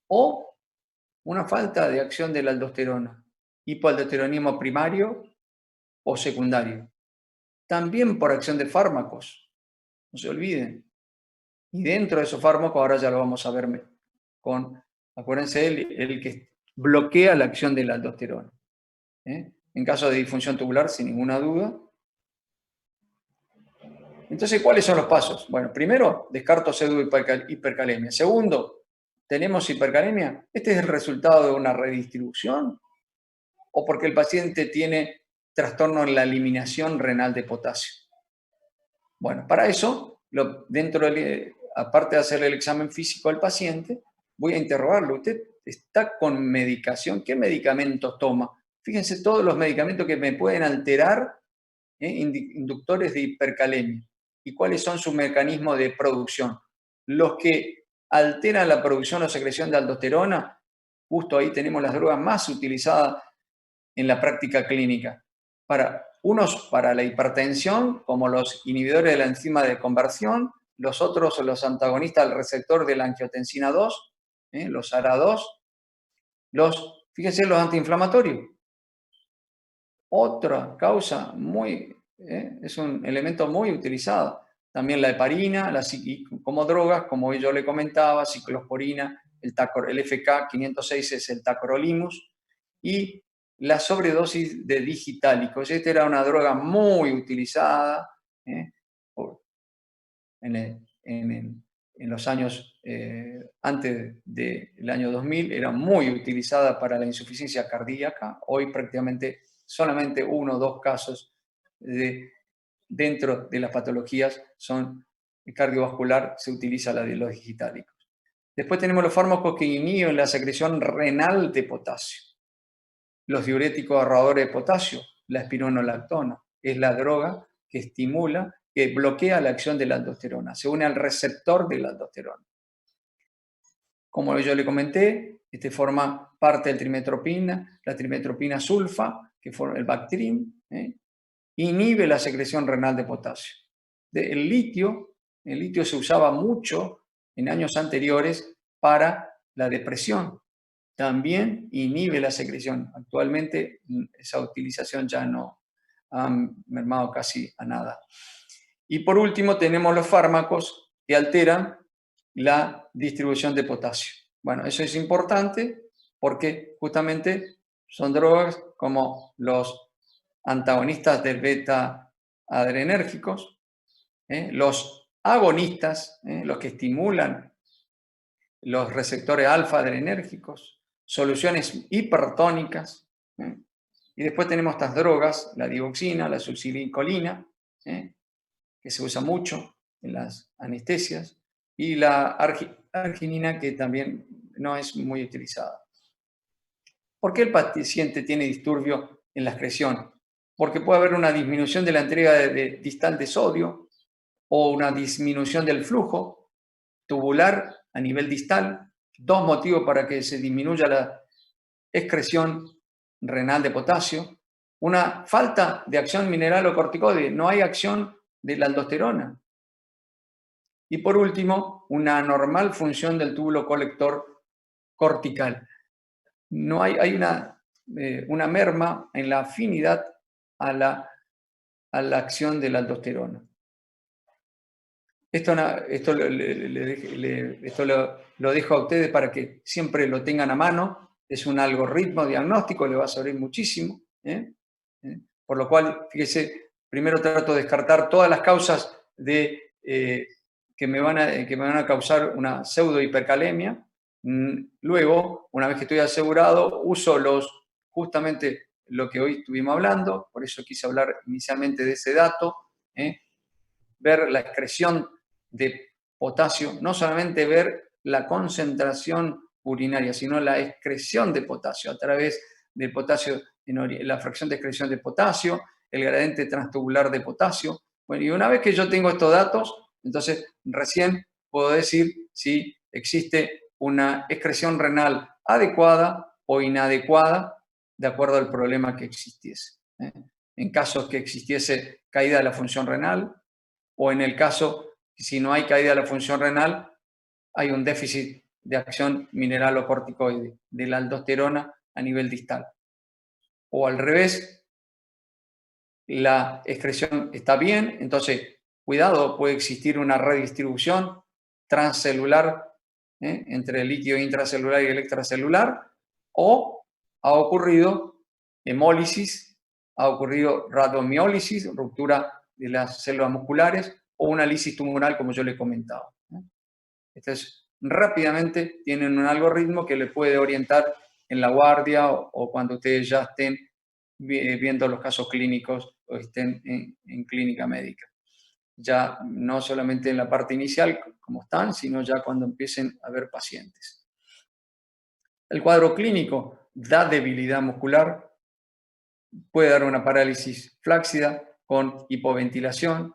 o una falta de acción de la aldosterona, hipoaldosteronismo primario o secundario. También por acción de fármacos, no se olviden. Y dentro de esos fármacos, ahora ya lo vamos a ver acuérdense, el que bloquea la acción de la aldosterona. En caso de disfunción tubular, sin ninguna duda. Entonces, ¿cuáles son los pasos? Bueno, primero, descarto pseudo hipercalemia. Segundo, ¿tenemos hipercalemia? ¿Este es el resultado de una redistribución? ¿O porque el paciente tiene trastorno en la eliminación renal de potasio? Bueno, para eso, aparte de hacerle el examen físico al paciente, voy a interrogarlo. ¿Usted está con medicación? ¿Qué medicamentos toma? Fíjense todos los medicamentos que me pueden alterar, inductores de hipercalemia. ¿Y cuáles son sus mecanismos de producción? Los que alteran la producción o secreción de aldosterona, justo ahí tenemos las drogas más utilizadas en la práctica clínica. Unos para la hipertensión, como los inhibidores de la enzima de conversión, los otros los antagonistas del receptor de la angiotensina 2, los ARA2, fíjense, los antiinflamatorios. Otra causa es un elemento muy utilizado. También la heparina, como drogas, como yo le comentaba, ciclosporina, el FK506 es el tacrolimus, y la sobredosis de digitálicos. Esta era una droga muy utilizada en los años antes del año 2000, era muy utilizada para la insuficiencia cardíaca. Hoy prácticamente solamente 1 o 2 casos dentro de las patologías son cardiovascular, se utiliza la de los digitálicos. Después tenemos los fármacos que inhiben la secreción renal de potasio. Los diuréticos ahorradores de potasio, la espironolactona, es la droga que bloquea la acción de la aldosterona, se une al receptor de la aldosterona. Como yo le comenté, este forma parte del trimetropina, la trimetropina sulfa, que forma el Bactrim, inhibe la secreción renal de potasio. El litio se usaba mucho en años anteriores para la depresión. También inhibe la secreción. Actualmente esa utilización ya no ha mermado casi a nada. Y por último tenemos los fármacos que alteran la distribución de potasio. Bueno, eso es importante porque justamente son drogas como los antagonistas del beta adrenérgicos, los agonistas, los que estimulan los receptores alfa adrenérgicos, soluciones hipertónicas, y después tenemos estas drogas, la digoxina, la succinilcolina, que se usa mucho en las anestesias, y la arginina, que también no es muy utilizada. ¿Por qué el paciente tiene disturbio en la excreción? porque puede haber una disminución de la entrega distal de sodio o una disminución del flujo tubular a nivel distal. Dos motivos para que se disminuya la excreción renal de potasio. Una falta de acción mineralocorticoide, no hay acción de la aldosterona. Y por último, una anormal función del túbulo colector cortical. No hay una merma en la afinidad a la acción de la aldosterona. Esto lo dejo a ustedes para que siempre lo tengan a mano. Es un algoritmo diagnóstico, le va a servir muchísimo. Por lo cual, fíjese, primero trato de descartar todas las causas que me van a causar una pseudohipercalemia. Luego, una vez que estoy asegurado, uso justamente lo que hoy estuvimos hablando, por eso quise hablar inicialmente de ese dato, ver la excreción de potasio, no solamente ver la concentración urinaria, sino la excreción de potasio a través del potasio, la fracción de excreción de potasio, el gradiente transtubular de potasio. Bueno, y una vez que yo tengo estos datos, entonces recién puedo decir si existe una excreción renal adecuada o inadecuada de acuerdo al problema que existiese. En casos que existiese caída de la función renal, o en el caso, si no hay caída de la función renal, hay un déficit de acción mineralocorticoide, de la aldosterona a nivel distal. O al revés, la excreción está bien, entonces, cuidado, puede existir una redistribución transcelular entre el líquido intracelular y el extracelular, o ha ocurrido hemólisis, ha ocurrido rabdomiólisis, ruptura de las células musculares, o una lisis tumoral, como yo les comentaba. Entonces, rápidamente tienen un algoritmo que les puede orientar en la guardia o cuando ustedes ya estén viendo los casos clínicos o estén en clínica médica. Ya no solamente en la parte inicial, como están, sino ya cuando empiecen a ver pacientes. El cuadro clínico da debilidad muscular, puede dar una parálisis flácida con hipoventilación.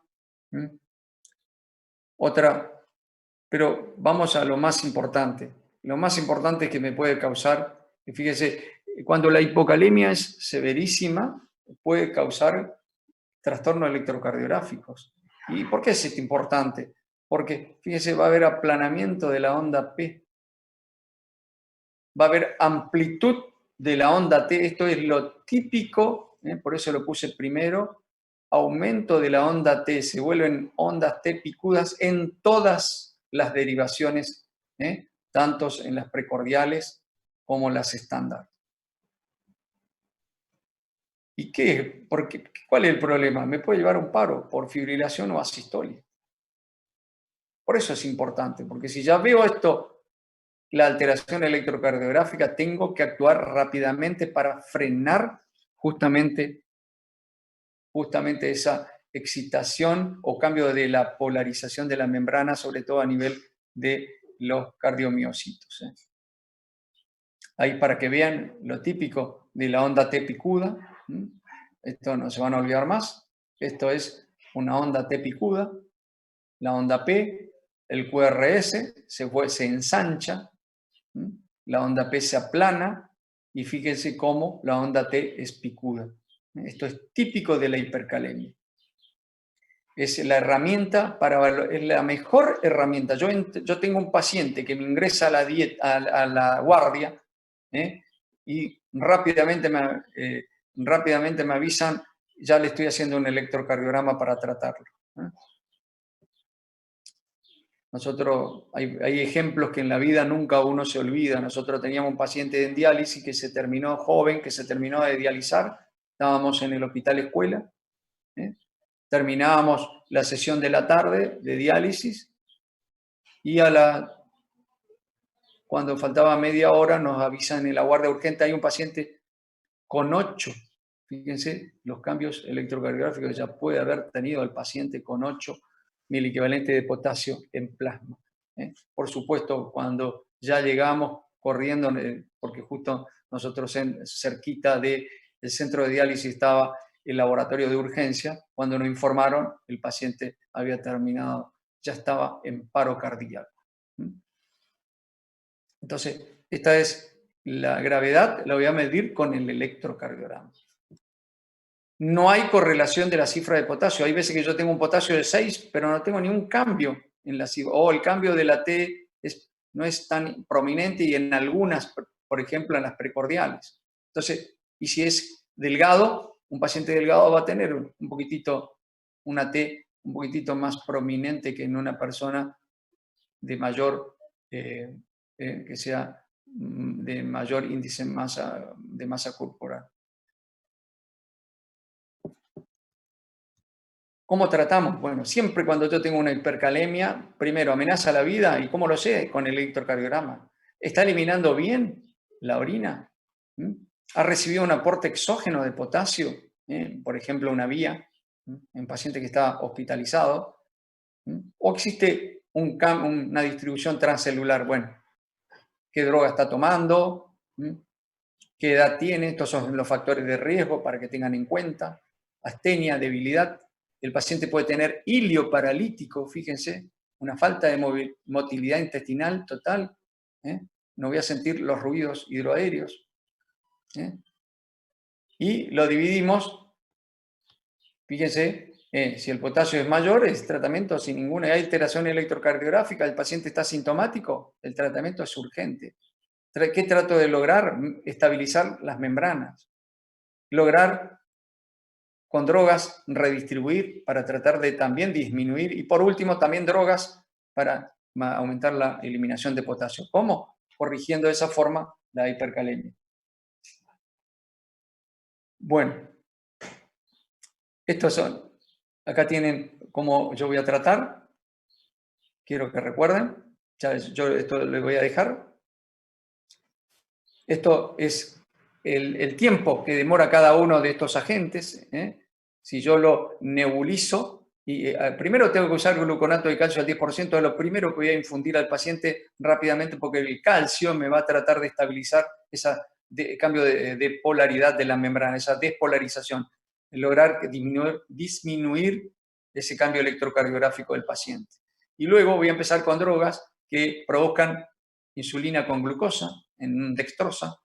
Pero vamos a lo más importante. Lo más importante que me puede causar, fíjese, cuando la hipocalemia es severísima, puede causar trastornos electrocardiográficos. ¿Y por qué es esto importante? Porque, fíjese, va a haber aplanamiento de la onda P. Va a haber amplitud de la onda T. Esto es lo típico, por eso lo puse primero. Aumento de la onda T. Se vuelven ondas T picudas en todas las derivaciones, tanto en las precordiales como las estándar. ¿Y qué? ¿Cuál es el problema? Me puede llevar a un paro por fibrilación o asistolia. Por eso es importante, porque si ya veo esto, la alteración electrocardiográfica, tengo que actuar rápidamente para frenar justamente esa excitación o cambio de la polarización de la membrana, sobre todo a nivel de los cardiomiocitos. Ahí para que vean lo típico de la onda T picuda. Esto no se van a olvidar más. Esto es una onda T picuda. La onda P, el QRS se ensancha. La onda P se aplana. Y fíjense cómo la onda T es picuda. Esto es típico de la hipercalemia. Es la herramienta es la mejor herramienta. Yo tengo un paciente que me ingresa a la guardia y rápidamente me avisan, ya le estoy haciendo un electrocardiograma para tratarlo. Nosotros, hay ejemplos que en la vida nunca uno se olvida. Nosotros teníamos un paciente en diálisis que se terminó joven, que se terminó de dializar. Estábamos en el hospital escuela. Terminábamos la sesión de la tarde de diálisis y cuando faltaba media hora nos avisan en la guardia urgente, hay un paciente con 8. Fíjense los cambios electrocardiográficos que ya puede haber tenido el paciente con 8 miliequivalentes de potasio en plasma. Por supuesto, cuando ya llegamos corriendo, porque justo nosotros cerquita del centro de diálisis estaba el laboratorio de urgencia, cuando nos informaron, el paciente había terminado, ya estaba en paro cardíaco. Entonces, esta es la gravedad, la voy a medir con el electrocardiograma. No hay correlación de la cifra de potasio. Hay veces que yo tengo un potasio de 6, pero no tengo ningún cambio en la cifra. O el cambio de la T no es tan prominente y en algunas, por ejemplo, en las precordiales. Entonces, y si es delgado, un paciente delgado va a tener un poquitito, una T un poquitito más prominente que en una persona de mayor, que sea de mayor índice de masa corporal. ¿Cómo tratamos? Bueno, siempre cuando yo tengo una hipercalemia, primero amenaza la vida, ¿y cómo lo sé? Con el electrocardiograma. ¿Está eliminando bien la orina? ¿Ha recibido un aporte exógeno de potasio? Por ejemplo, una vía, en paciente que está hospitalizado. ¿O existe una distribución transcelular? Bueno, ¿qué droga está tomando? ¿Qué edad tiene? Estos son los factores de riesgo para que tengan en cuenta. Astenia, debilidad. El paciente puede tener ilio paralítico, fíjense, una falta de motilidad intestinal total. No voy a sentir los ruidos hidroaéreos. Y lo dividimos, fíjense, si el potasio es mayor, es tratamiento sin ninguna alteración electrocardiográfica, el paciente está sintomático, el tratamiento es urgente. ¿Qué trato de lograr? Estabilizar las membranas. Lograr con drogas redistribuir para tratar de también disminuir. Y por último, también drogas para aumentar la eliminación de potasio. ¿Cómo? Corrigiendo de esa forma la hipercalemia. Bueno, estos son, acá tienen cómo yo voy a tratar. Quiero que recuerden. Ya yo esto les voy a dejar. Esto es el tiempo que demora cada uno de estos agentes. Si yo lo nebulizo, y primero tengo que usar gluconato de calcio al 10%, es lo primero que voy a infundir al paciente rápidamente, porque el calcio me va a tratar de estabilizar ese cambio de polaridad de la membrana, esa despolarización, lograr disminuir ese cambio electrocardiográfico del paciente. Y luego voy a empezar con drogas que provocan insulina con glucosa, en dextrosa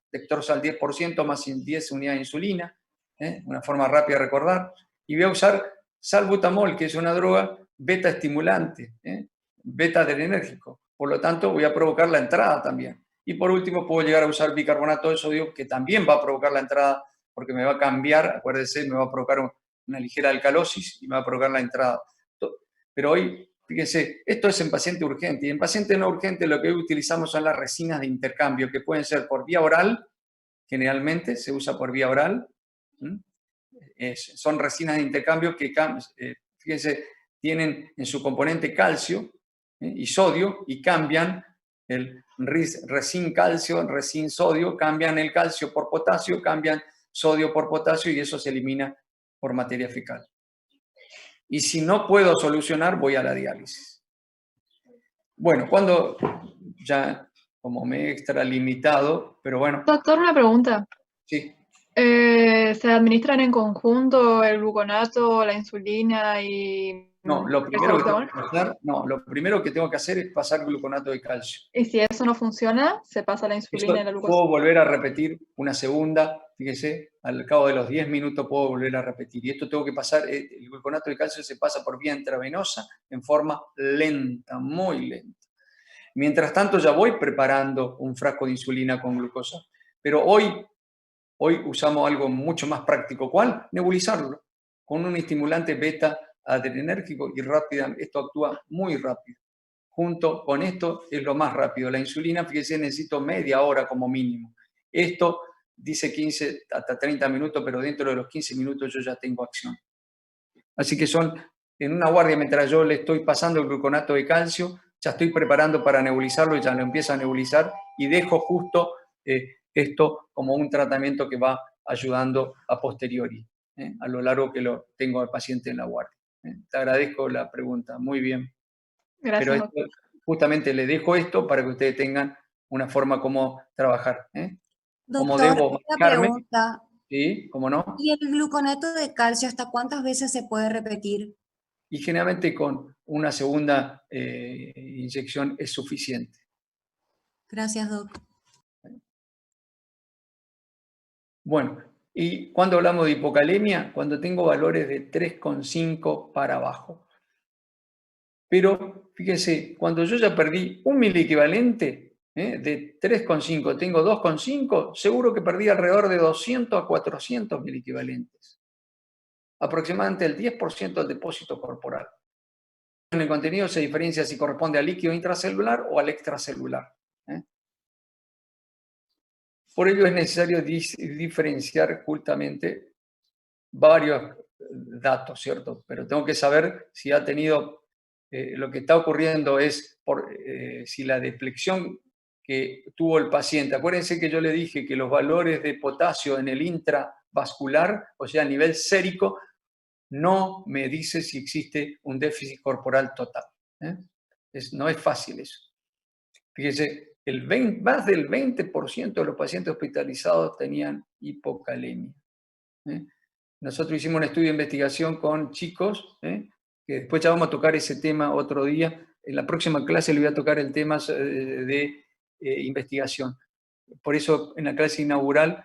al 10% más 10 unidades de insulina, una forma rápida de recordar. Y voy a usar salbutamol, que es una droga beta estimulante, beta adrenérgico. Por lo tanto, voy a provocar la entrada también. Y por último, puedo llegar a usar bicarbonato de sodio, que también va a provocar la entrada, porque me va a cambiar, acuérdense, me va a provocar una ligera alcalosis y me va a provocar la entrada. Pero hoy, fíjense, esto es en paciente urgente. Y en paciente no urgente lo que hoy utilizamos son las resinas de intercambio, que pueden ser por vía oral, generalmente se usa por vía oral. Son resinas de intercambio que, fíjense, tienen en su componente calcio y sodio y cambian el resin calcio, resin sodio, cambian el calcio por potasio, cambian sodio por potasio y eso se elimina por materia fecal. Y si no puedo solucionar, voy a la diálisis. Bueno, cuando ya como me he extralimitado, pero bueno. Doctor, una pregunta. Sí. ¿Se administran en conjunto el gluconato, la insulina y No, lo el primero que tengo salbutamol? que hacer, lo primero que tengo que hacer es pasar gluconato de calcio. Y si eso no funciona, se pasa la insulina y la glucosa. Puedo volver a repetir una segunda, fíjese, al cabo de los 10 minutos puedo volver a repetir. Y esto tengo que pasar, el gluconato de calcio se pasa por vía intravenosa en forma lenta, muy lenta. Mientras tanto ya voy preparando un frasco de insulina con glucosa. Pero hoy usamos algo mucho más práctico. ¿Cuál? Nebulizarlo con un estimulante beta adrenérgico y rápida. Esto actúa muy rápido. Junto con esto es lo más rápido. La insulina, fíjense, necesito media hora como mínimo. Esto dice 15 hasta 30 minutos, pero dentro de los 15 minutos yo ya tengo acción. Así que son en una guardia, mientras yo le estoy pasando el gluconato de calcio, ya estoy preparando para nebulizarlo y ya lo empiezo a nebulizar y dejo justo esto como un tratamiento que va ayudando a posteriori, a lo largo que lo tengo al paciente en la guardia. Te agradezco la pregunta, muy bien. Gracias. Pero justamente le dejo esto para que ustedes tengan una forma como trabajar. ¿Cómo Doctor, debo una manejarme? pregunta. ¿Sí? ¿Cómo no? ¿Y el gluconato de calcio hasta cuántas veces se puede repetir? Y generalmente con una segunda inyección es suficiente. Gracias, Doc. Bueno, y cuando hablamos de hipocalemia, cuando tengo valores de 3,5 para abajo. Pero fíjese, cuando yo ya perdí un miliequivalente de 3,5, tengo 2,5, seguro que perdí alrededor de 200 a 400 miliequivalentes. Aproximadamente el 10% del depósito corporal. En el contenido se diferencia si corresponde al líquido intracelular o al extracelular. Por ello es necesario diferenciar justamente varios datos, ¿cierto? Pero tengo que saber si ha tenido, lo que está ocurriendo es si la depleción que tuvo el paciente. Acuérdense que yo le dije que los valores de potasio en el intravascular, o sea, a nivel sérico, no me dice si existe un déficit corporal total. No es fácil eso. Fíjese, más del 20% de los pacientes hospitalizados tenían hipocalemia. Nosotros hicimos un estudio de investigación con chicos, que después ya vamos a tocar ese tema otro día. En la próxima clase le voy a tocar el tema de investigación. Por eso en la clase inaugural,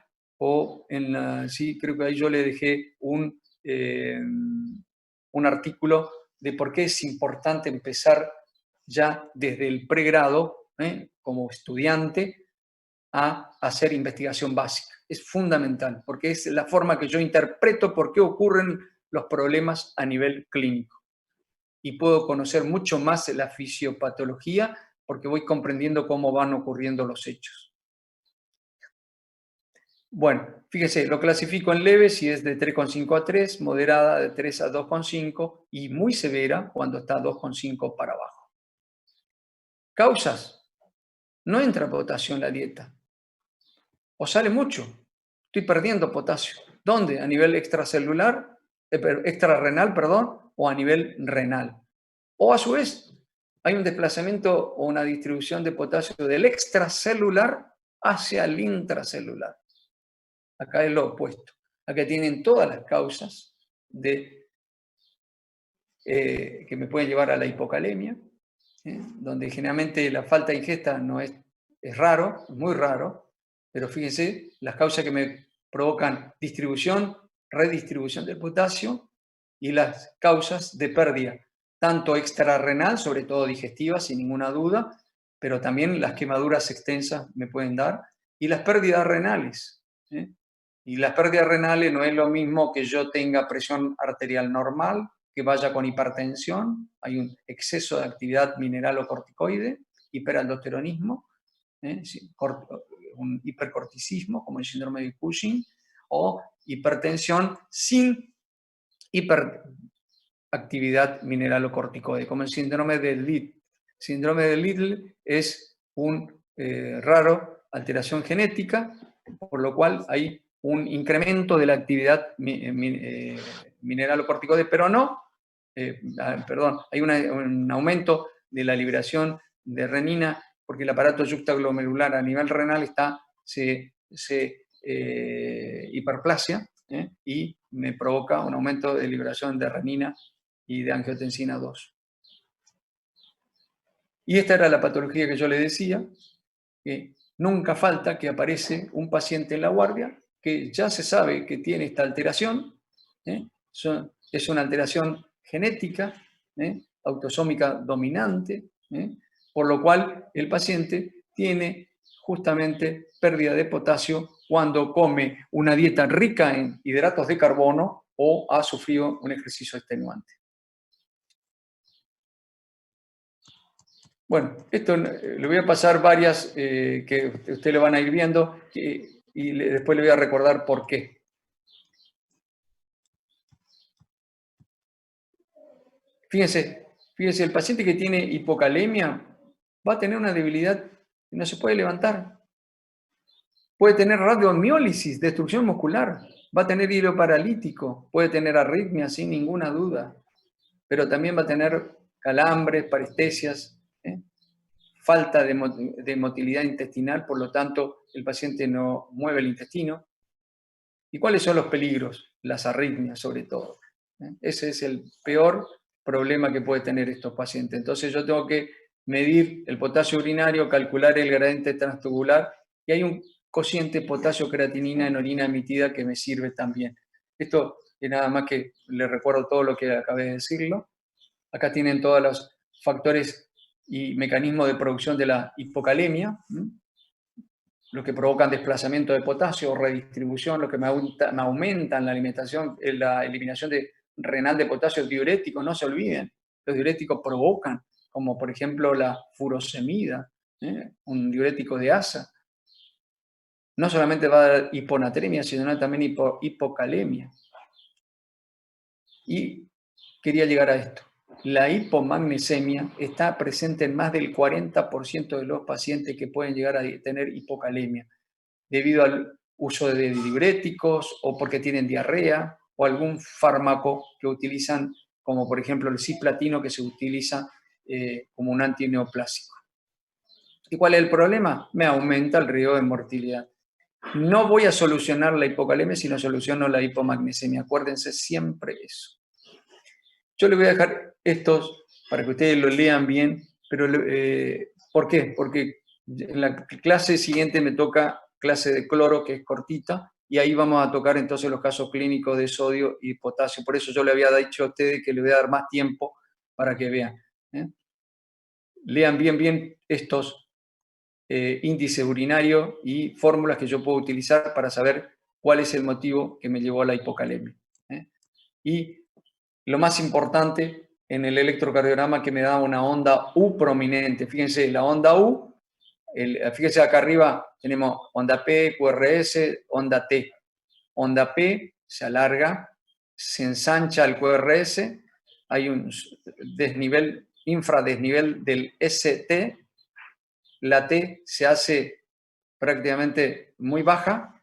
sí, creo que ahí yo le dejé un artículo de por qué es importante empezar ya desde el pregrado, como estudiante, a hacer investigación básica. Es fundamental, porque es la forma que yo interpreto por qué ocurren los problemas a nivel clínico. Y puedo conocer mucho más la fisiopatología porque voy comprendiendo cómo van ocurriendo los hechos. Bueno, fíjese, lo clasifico en leve si es de 3,5 a 3, moderada de 3 a 2,5 y muy severa cuando está 2,5 para abajo. Causas. No entra potasio en la dieta. O sale mucho. Estoy perdiendo potasio. ¿Dónde? ¿A nivel extracelular? Extrarrenal, perdón, o a nivel renal. O a su vez, hay un desplazamiento o una distribución de potasio del extracelular hacia el intracelular. Acá es lo opuesto. Acá tienen todas las causas que me pueden llevar a la hipocalemia, donde generalmente la falta de ingesta no es raro, es muy raro, pero fíjense, las causas que me provocan distribución, redistribución del potasio y las causas de pérdida, tanto extrarrenal, sobre todo digestiva, sin ninguna duda, pero también las quemaduras extensas me pueden dar, y las pérdidas renales. Y las pérdidas renales no es lo mismo que yo tenga presión arterial normal, que vaya con hipertensión, hay un exceso de actividad mineralocorticoide, hiperaldosteronismo, un hipercorticismo, como el síndrome de Cushing, o hipertensión sin hiperactividad mineralocorticoide, como el síndrome de Liddle. El síndrome de Liddle es un raro alteración genética, por lo cual hay un incremento de la actividad mineralocorticoide, pero no, hay un aumento de la liberación de renina, porque el aparato yuxtaglomerular a nivel renal se hiperplasia, y me provoca un aumento de liberación de renina y de angiotensina 2. Y esta era la patología que yo le decía, que nunca falta que aparece un paciente en la guardia que ya se sabe que tiene esta alteración, es una alteración genética, autosómica dominante, por lo cual el paciente tiene justamente pérdida de potasio cuando come una dieta rica en hidratos de carbono o ha sufrido un ejercicio extenuante. Bueno, esto le voy a pasar varias que ustedes lo van a ir viendo y después le voy a recordar por qué. Fíjense, el paciente que tiene hipocalemia va a tener una debilidad y no se puede levantar. Puede tener radiomiólisis, destrucción muscular, va a tener hilo paralítico, puede tener arritmia sin ninguna duda, pero también va a tener calambres, parestesias, falta de motilidad intestinal, por lo tanto el paciente no mueve el intestino ¿Y cuáles son los peligros? Las arritmias, sobre todo. Ese es el peor problema que puede tener estos pacientes. Entonces yo tengo que medir el potasio urinario, calcular el gradiente transtubular, y hay un cociente potasio-creatinina en orina emitida que me sirve también. Esto es nada más que les recuerdo todo lo que acabé de decirlo. Acá tienen todos los factores y mecanismos de producción de la hipocalemia, lo que provocan desplazamiento de potasio o redistribución, lo que me aumentan la alimentación, la eliminación renal de potasio, diuréticos, no se olviden. Los diuréticos provocan, como por ejemplo la furosemida, un diurético de asa. No solamente va a dar hiponatremia, sino también hipocalemia. Y quería llegar a esto. La hipomagnesemia está presente en más del 40% de los pacientes que pueden llegar a tener hipocalemia, debido al uso de diuréticos o porque tienen diarrea o algún fármaco que utilizan, como por ejemplo el cisplatino, que se utiliza como un antineoplásico. ¿Y cuál es el problema? Me aumenta el riesgo de mortalidad. No voy a solucionar la hipocalemia si no soluciono la hipomagnesemia. Acuérdense siempre eso. Yo les voy a dejar estos para que ustedes lo lean bien, pero ¿por qué? Porque en la clase siguiente me toca clase de cloro, que es cortita, y ahí vamos a tocar entonces los casos clínicos de sodio y potasio. Por eso yo le había dicho a ustedes que les voy a dar más tiempo para que vean. Lean bien estos índices urinarios y fórmulas que yo puedo utilizar para saber cuál es el motivo que me llevó a la hipocalemia. Y lo más importante en el electrocardiograma, que me da una onda U prominente. Fíjense, la onda U, fíjense acá arriba tenemos onda P, QRS, onda T. Onda P se alarga, se ensancha el QRS, hay un desnivel, infradesnivel del ST, la T se hace prácticamente muy baja,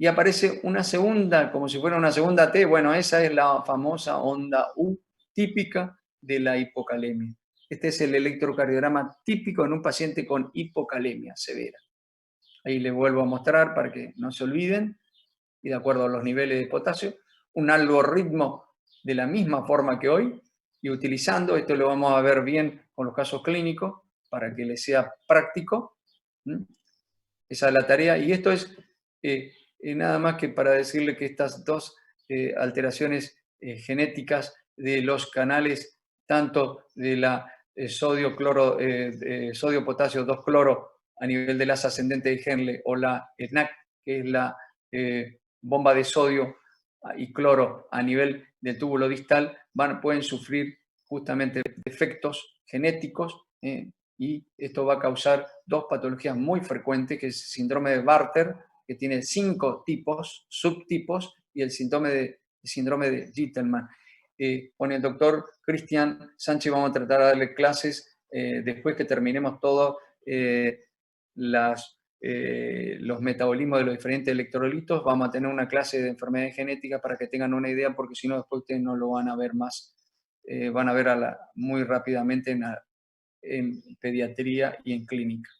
y aparece una segunda, como si fuera una segunda T. Bueno, esa es la famosa onda U típica de la hipocalemia. Este es el electrocardiograma típico en un paciente con hipocalemia severa. Ahí les vuelvo a mostrar para que no se olviden, y de acuerdo a los niveles de potasio, un algoritmo de la misma forma que hoy, y utilizando, esto lo vamos a ver bien con los casos clínicos, para que les sea práctico. Esa es la tarea, y esto es nada más que para decirle que estas dos alteraciones genéticas de los canales, tanto de la sodio-potasio 2-cloro a nivel del asa ascendente de Henle, o la SNAC, que es la bomba de sodio y cloro a nivel del túbulo distal, pueden sufrir justamente defectos genéticos, y esto va a causar dos patologías muy frecuentes, que es el síndrome de Bartter, que tiene 5 subtipos, y el síndrome de Gitelman. Con el doctor Cristian Sánchez vamos a tratar de darle clases después que terminemos todos los metabolismos de los diferentes electrolitos. Vamos a tener una clase de enfermedades genéticas para que tengan una idea, porque si no después ustedes no lo van a ver más. Van a ver muy rápidamente en pediatría y en clínica.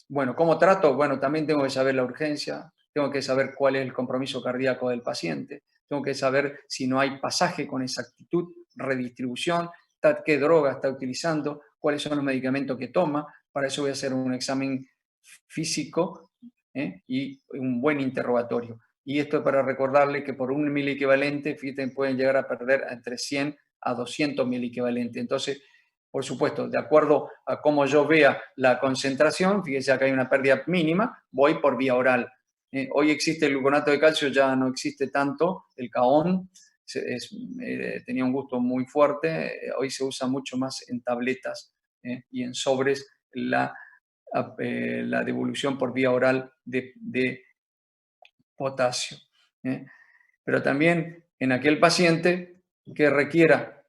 Bueno, ¿cómo trato? Bueno, también tengo que saber la urgencia, tengo que saber cuál es el compromiso cardíaco del paciente, tengo que saber si no hay pasaje con exactitud, redistribución, qué droga está utilizando, cuáles son los medicamentos que toma. Para eso voy a hacer un examen físico y un buen interrogatorio. Y esto es para recordarle que por un miliequivalente, fíjense, pueden llegar a perder entre 100 a 200 miliequivalentes. Entonces, por supuesto, de acuerdo a cómo yo vea la concentración, fíjese acá hay una pérdida mínima, voy por vía oral. Hoy existe el gluconato de calcio, ya no existe tanto, el CAON tenía un gusto muy fuerte, hoy se usa mucho más en tabletas y en sobres la devolución por vía oral de potasio. Pero también en aquel paciente que requiera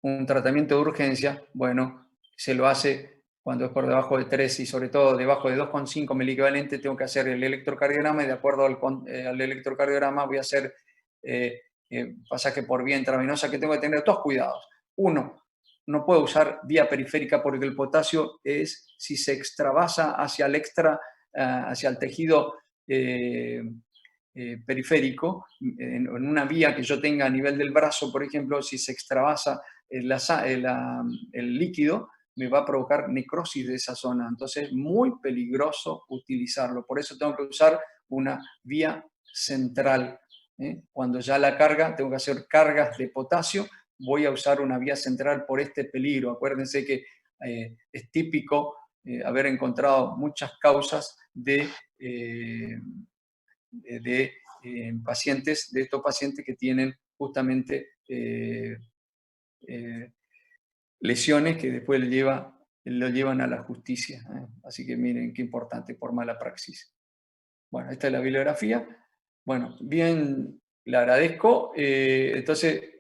un tratamiento de urgencia, bueno, se lo hace cuando es por debajo de 3 y sobre todo debajo de 2,5 miliequivalentes. Tengo que hacer el electrocardiograma, y de acuerdo al electrocardiograma voy a hacer pasaje por vía intravenosa, que tengo que tener dos cuidados. Uno, no puedo usar vía periférica, porque el potasio si se extravasa hacia el tejido periférico, en una vía que yo tenga a nivel del brazo, por ejemplo, si se extravasa el líquido, me va a provocar necrosis de esa zona. Entonces es muy peligroso utilizarlo. Por eso tengo que usar una vía central. Cuando ya la carga, tengo que hacer cargas de potasio, voy a usar una vía central por este peligro. Acuérdense que es típico haber encontrado muchas causas de pacientes, de estos pacientes que tienen justamente lesiones que después lo llevan a la justicia. Así que miren qué importante, por mala praxis. Bueno, esta es la bibliografía. Bueno, bien, le agradezco. Entonces,